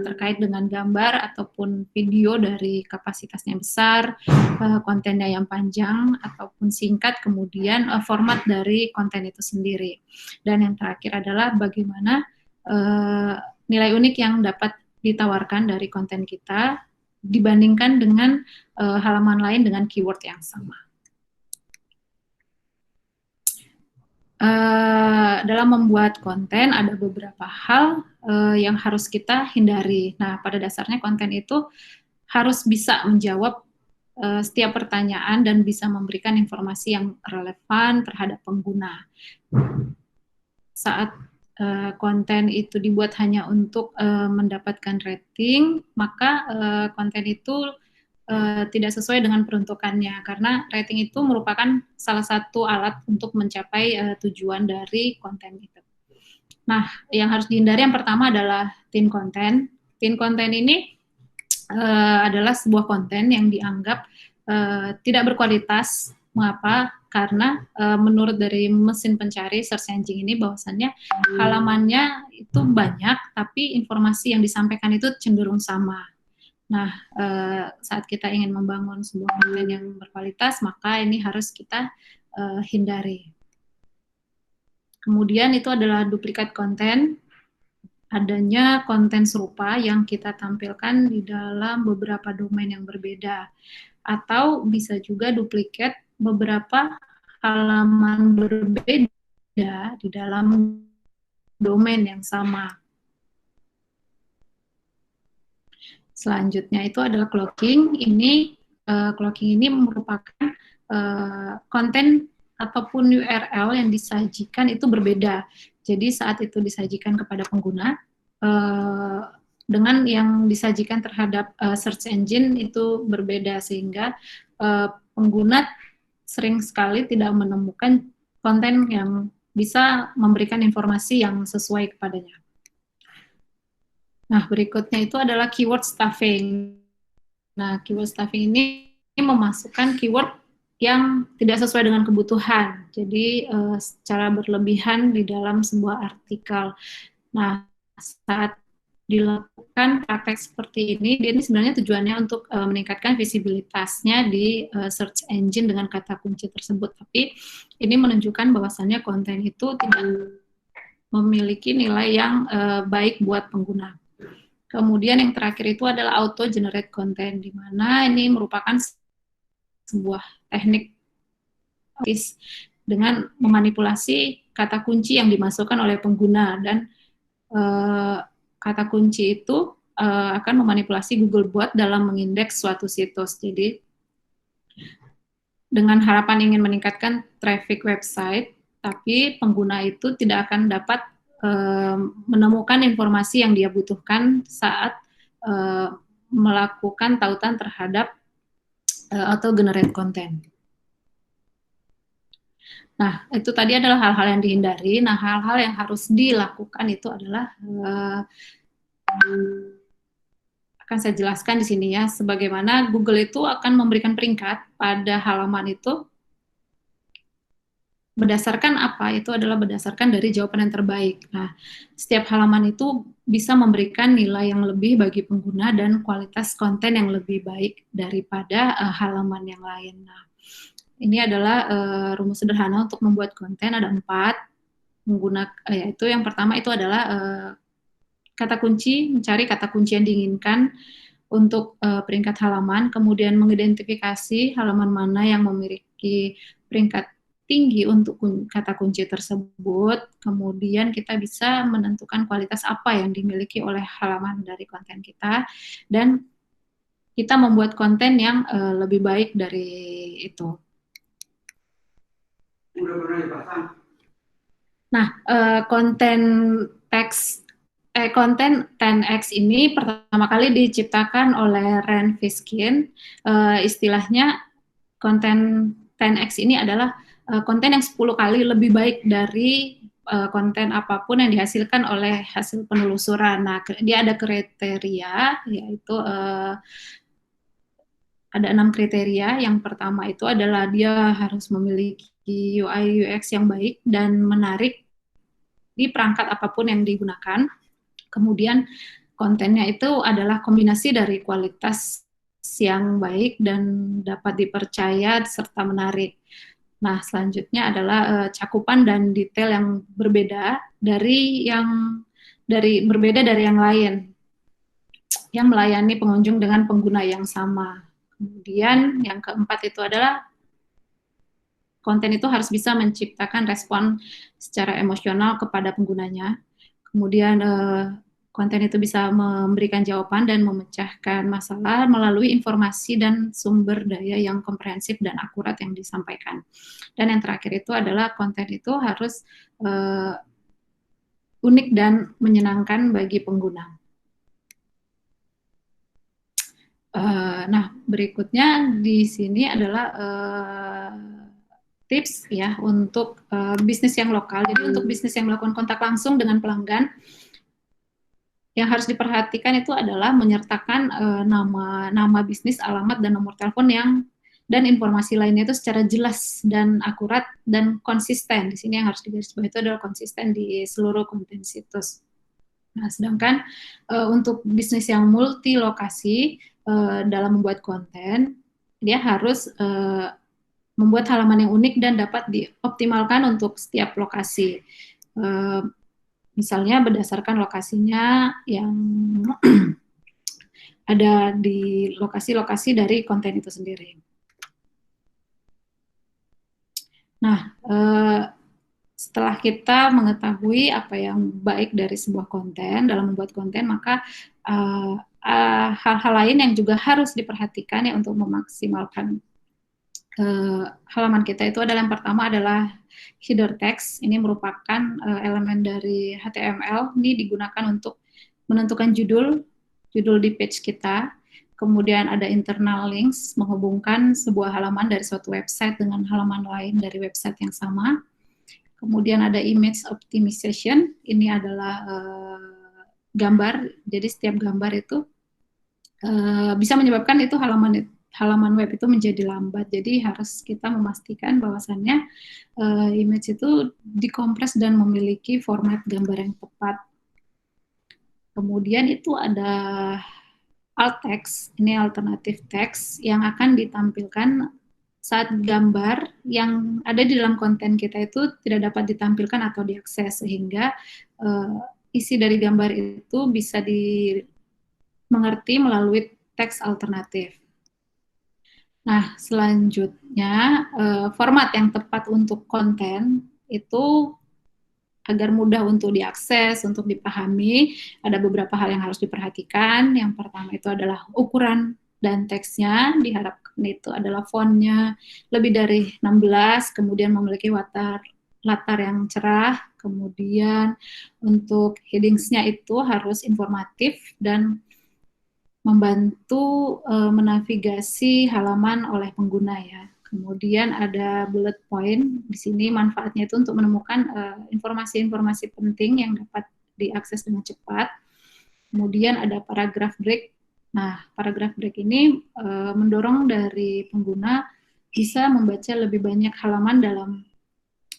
terkait dengan gambar ataupun video dari kapasitasnya besar, kontennya yang panjang ataupun singkat, kemudian format dari konten itu sendiri. Dan yang terakhir adalah bagaimana nilai unik yang dapat ditawarkan dari konten kita dibandingkan dengan halaman lain dengan keyword yang sama. Dalam membuat konten ada beberapa hal yang harus kita hindari. Nah, pada dasarnya konten itu harus bisa menjawab setiap pertanyaan dan bisa memberikan informasi yang relevan terhadap pengguna. Saat konten itu dibuat hanya untuk mendapatkan rating, maka konten itu tidak sesuai dengan peruntukannya, karena rating itu merupakan salah satu alat untuk mencapai tujuan dari konten itu. Nah, yang harus dihindari yang pertama adalah thin content. Thin content ini adalah sebuah konten yang dianggap tidak berkualitas. Mengapa? Karena menurut dari mesin pencari search engine ini bahwasannya halamannya itu banyak, tapi informasi yang disampaikan itu cenderung sama. Nah, saat kita ingin membangun sebuah konten yang berkualitas, maka ini harus kita hindari. Kemudian itu adalah duplikat konten, adanya konten serupa yang kita tampilkan di dalam beberapa domain yang berbeda. Atau bisa juga duplikat beberapa halaman berbeda di dalam domain yang sama. Selanjutnya itu adalah cloaking. Cloaking ini merupakan konten ataupun URL yang disajikan itu berbeda. Jadi saat itu disajikan kepada pengguna, dengan yang disajikan terhadap search engine itu berbeda, sehingga pengguna sering sekali tidak menemukan konten yang bisa memberikan informasi yang sesuai kepadanya. Nah, berikutnya itu adalah keyword stuffing. Nah, keyword stuffing ini memasukkan keyword yang tidak sesuai dengan kebutuhan, jadi secara berlebihan di dalam sebuah artikel. Nah, saat dilakukan praktek seperti ini, dia ini sebenarnya tujuannya untuk meningkatkan visibilitasnya di search engine dengan kata kunci tersebut. Tapi ini menunjukkan bahwasannya konten itu tidak memiliki nilai yang baik buat pengguna. Kemudian yang terakhir itu adalah auto generate content, di mana ini merupakan sebuah teknik dengan memanipulasi kata kunci yang dimasukkan oleh pengguna, dan kata kunci itu akan memanipulasi Googlebot dalam mengindeks suatu situs. Jadi dengan harapan ingin meningkatkan traffic website, tapi pengguna itu tidak akan dapat menemukan informasi yang dia butuhkan saat melakukan tautan terhadap auto generate content. Nah, itu tadi adalah hal-hal yang dihindari. Nah, hal-hal yang harus dilakukan itu adalah akan saya jelaskan di sini ya, sebagaimana Google itu akan memberikan peringkat pada halaman itu berdasarkan apa? Itu adalah berdasarkan dari jawaban yang terbaik. Nah, setiap halaman itu bisa memberikan nilai yang lebih bagi pengguna dan kualitas konten yang lebih baik daripada halaman yang lain. Nah, ini adalah rumus sederhana untuk membuat konten, ada 4. Yaitu yang pertama itu adalah kata kunci, mencari kata kunci yang diinginkan untuk peringkat halaman, kemudian mengidentifikasi halaman mana yang memiliki peringkat tinggi untuk kata kunci tersebut, kemudian kita bisa menentukan kualitas apa yang dimiliki oleh halaman dari konten kita, dan kita membuat konten yang lebih baik dari itu. Nah, konten 10x ini pertama kali diciptakan oleh Rand Fishkin. Istilahnya konten 10x ini adalah konten yang 10 kali lebih baik dari konten apapun yang dihasilkan oleh hasil penelusuran. Nah, dia ada kriteria, yaitu ada 6 kriteria. Yang pertama itu adalah dia harus memiliki UI UX yang baik dan menarik di perangkat apapun yang digunakan. Kemudian kontennya itu adalah kombinasi dari kualitas yang baik dan dapat dipercaya serta menarik. Nah, selanjutnya adalah cakupan dan detail yang berbeda dari yang lain yang melayani pengunjung dengan pengguna yang sama. Kemudian yang keempat itu adalah konten itu harus bisa menciptakan respon secara emosional kepada penggunanya. Kemudian konten itu bisa memberikan jawaban dan memecahkan masalah melalui informasi dan sumber daya yang komprehensif dan akurat yang disampaikan. Dan yang terakhir itu adalah konten itu harus unik dan menyenangkan bagi pengguna. Nah, berikutnya di sini adalah tips ya untuk bisnis yang lokal. Jadi untuk bisnis yang melakukan kontak langsung dengan pelanggan, yang harus diperhatikan itu adalah menyertakan nama bisnis, alamat, dan nomor telepon dan informasi lainnya itu secara jelas dan akurat dan konsisten. Di sini yang harus digarisbawahi itu adalah konsisten di seluruh konten situs. Nah, sedangkan untuk bisnis yang multi lokasi dalam membuat konten, dia harus membuat halaman yang unik dan dapat dioptimalkan untuk setiap lokasi. Misalnya berdasarkan lokasinya yang ada di lokasi-lokasi dari konten itu sendiri. Nah, setelah kita mengetahui apa yang baik dari sebuah konten dalam membuat konten, maka hal-hal lain yang juga harus diperhatikan ya untuk memaksimalkan halaman kita itu adalah yang pertama adalah header text. Ini merupakan elemen dari HTML. Ini digunakan untuk menentukan judul di page kita. Kemudian ada internal links, menghubungkan sebuah halaman dari suatu website dengan halaman lain dari website yang sama. Kemudian ada image optimization. Ini adalah gambar. Jadi setiap gambar itu bisa menyebabkan itu halaman web itu menjadi lambat. Jadi harus kita memastikan bahwasannya image itu dikompres dan memiliki format gambar yang tepat. Kemudian itu ada alt text, ini alternatif teks yang akan ditampilkan saat gambar yang ada di dalam konten kita itu tidak dapat ditampilkan atau diakses, sehingga isi dari gambar itu bisa dimengerti melalui teks alternatif. Nah, selanjutnya format yang tepat untuk konten itu agar mudah untuk diakses, untuk dipahami, ada beberapa hal yang harus diperhatikan. Yang pertama itu adalah ukuran dan teksnya, diharapkan itu adalah fontnya lebih dari 16, kemudian memiliki latar yang cerah, kemudian untuk headingsnya itu harus informatif dan membantu menavigasi halaman oleh pengguna ya. Kemudian ada bullet point, di sini manfaatnya itu untuk menemukan informasi-informasi penting yang dapat diakses dengan cepat. Kemudian ada paragraph break. Nah, paragraph break ini mendorong dari pengguna bisa membaca lebih banyak halaman dalam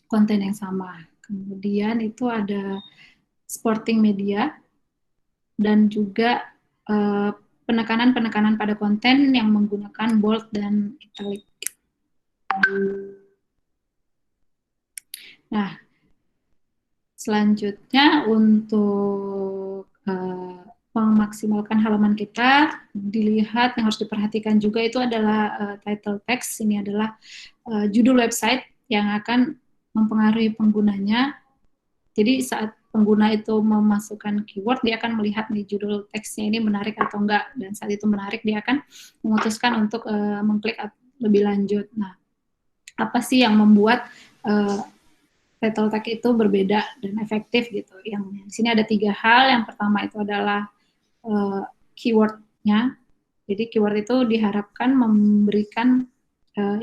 konten yang sama. Kemudian itu ada supporting media dan juga penekanan-penekanan pada konten yang menggunakan bold dan italic. Nah, selanjutnya untuk memaksimalkan halaman kita, dilihat yang harus diperhatikan juga itu adalah title text. Ini adalah judul website yang akan mempengaruhi penggunanya. Jadi saat pengguna itu memasukkan keyword, dia akan melihat nih judul teksnya ini menarik atau enggak, dan saat itu menarik dia akan memutuskan untuk mengklik lebih lanjut. Nah, apa sih yang membuat title tag itu berbeda dan efektif gitu? Yang di sini ada 3 hal. Yang pertama itu adalah keyword-nya. Jadi keyword itu diharapkan memberikan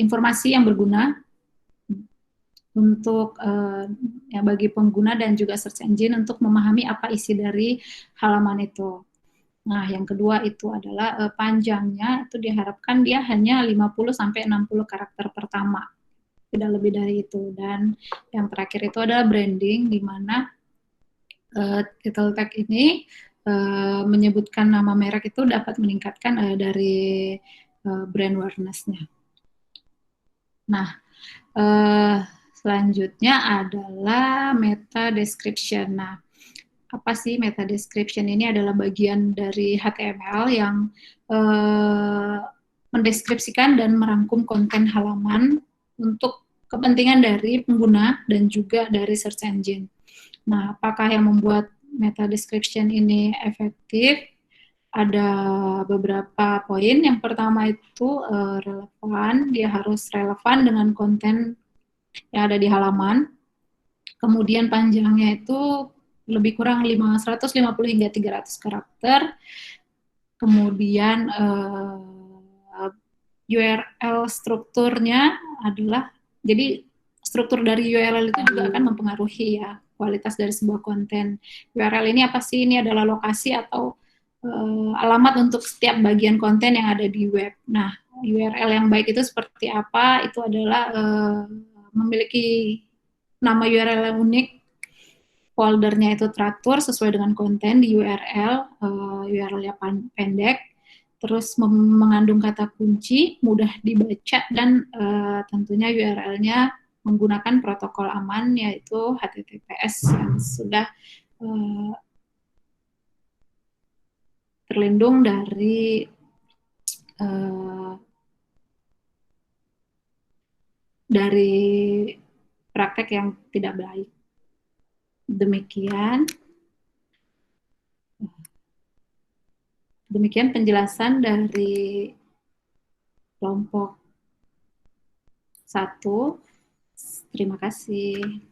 informasi yang berguna untuk ya bagi pengguna dan juga search engine untuk memahami apa isi dari halaman itu. Nah, yang kedua itu adalah panjangnya itu diharapkan dia hanya 50-60 karakter pertama. Tidak lebih dari itu. Dan yang terakhir itu adalah branding, di mana title tag ini menyebutkan nama merek itu dapat meningkatkan dari brand awareness-nya. Nah, selanjutnya adalah meta description. Nah, apa sih meta description? Ini adalah bagian dari HTML yang mendeskripsikan dan merangkum konten halaman untuk kepentingan dari pengguna dan juga dari search engine. Nah, apakah yang membuat meta description ini efektif? Ada beberapa poin. Yang pertama itu relevan, dia harus relevan dengan konten yang ada di halaman. Kemudian panjangnya itu lebih kurang 150 hingga 300 karakter. kemudian URL strukturnya adalah, jadi struktur dari URL itu juga akan mempengaruhi ya kualitas dari sebuah konten. URL ini apa sih? Ini adalah lokasi atau alamat untuk setiap bagian konten yang ada di web. Nah, URL yang baik itu seperti apa? Itu adalah memiliki nama URL yang unik, foldernya itu teratur sesuai dengan konten di URL, URL-nya pendek, terus mengandung kata kunci, mudah dibaca, dan tentunya URL-nya menggunakan protokol aman, yaitu HTTPS yang sudah terlindung dari praktek yang tidak baik. Demikian penjelasan dari kelompok 1. Terima kasih.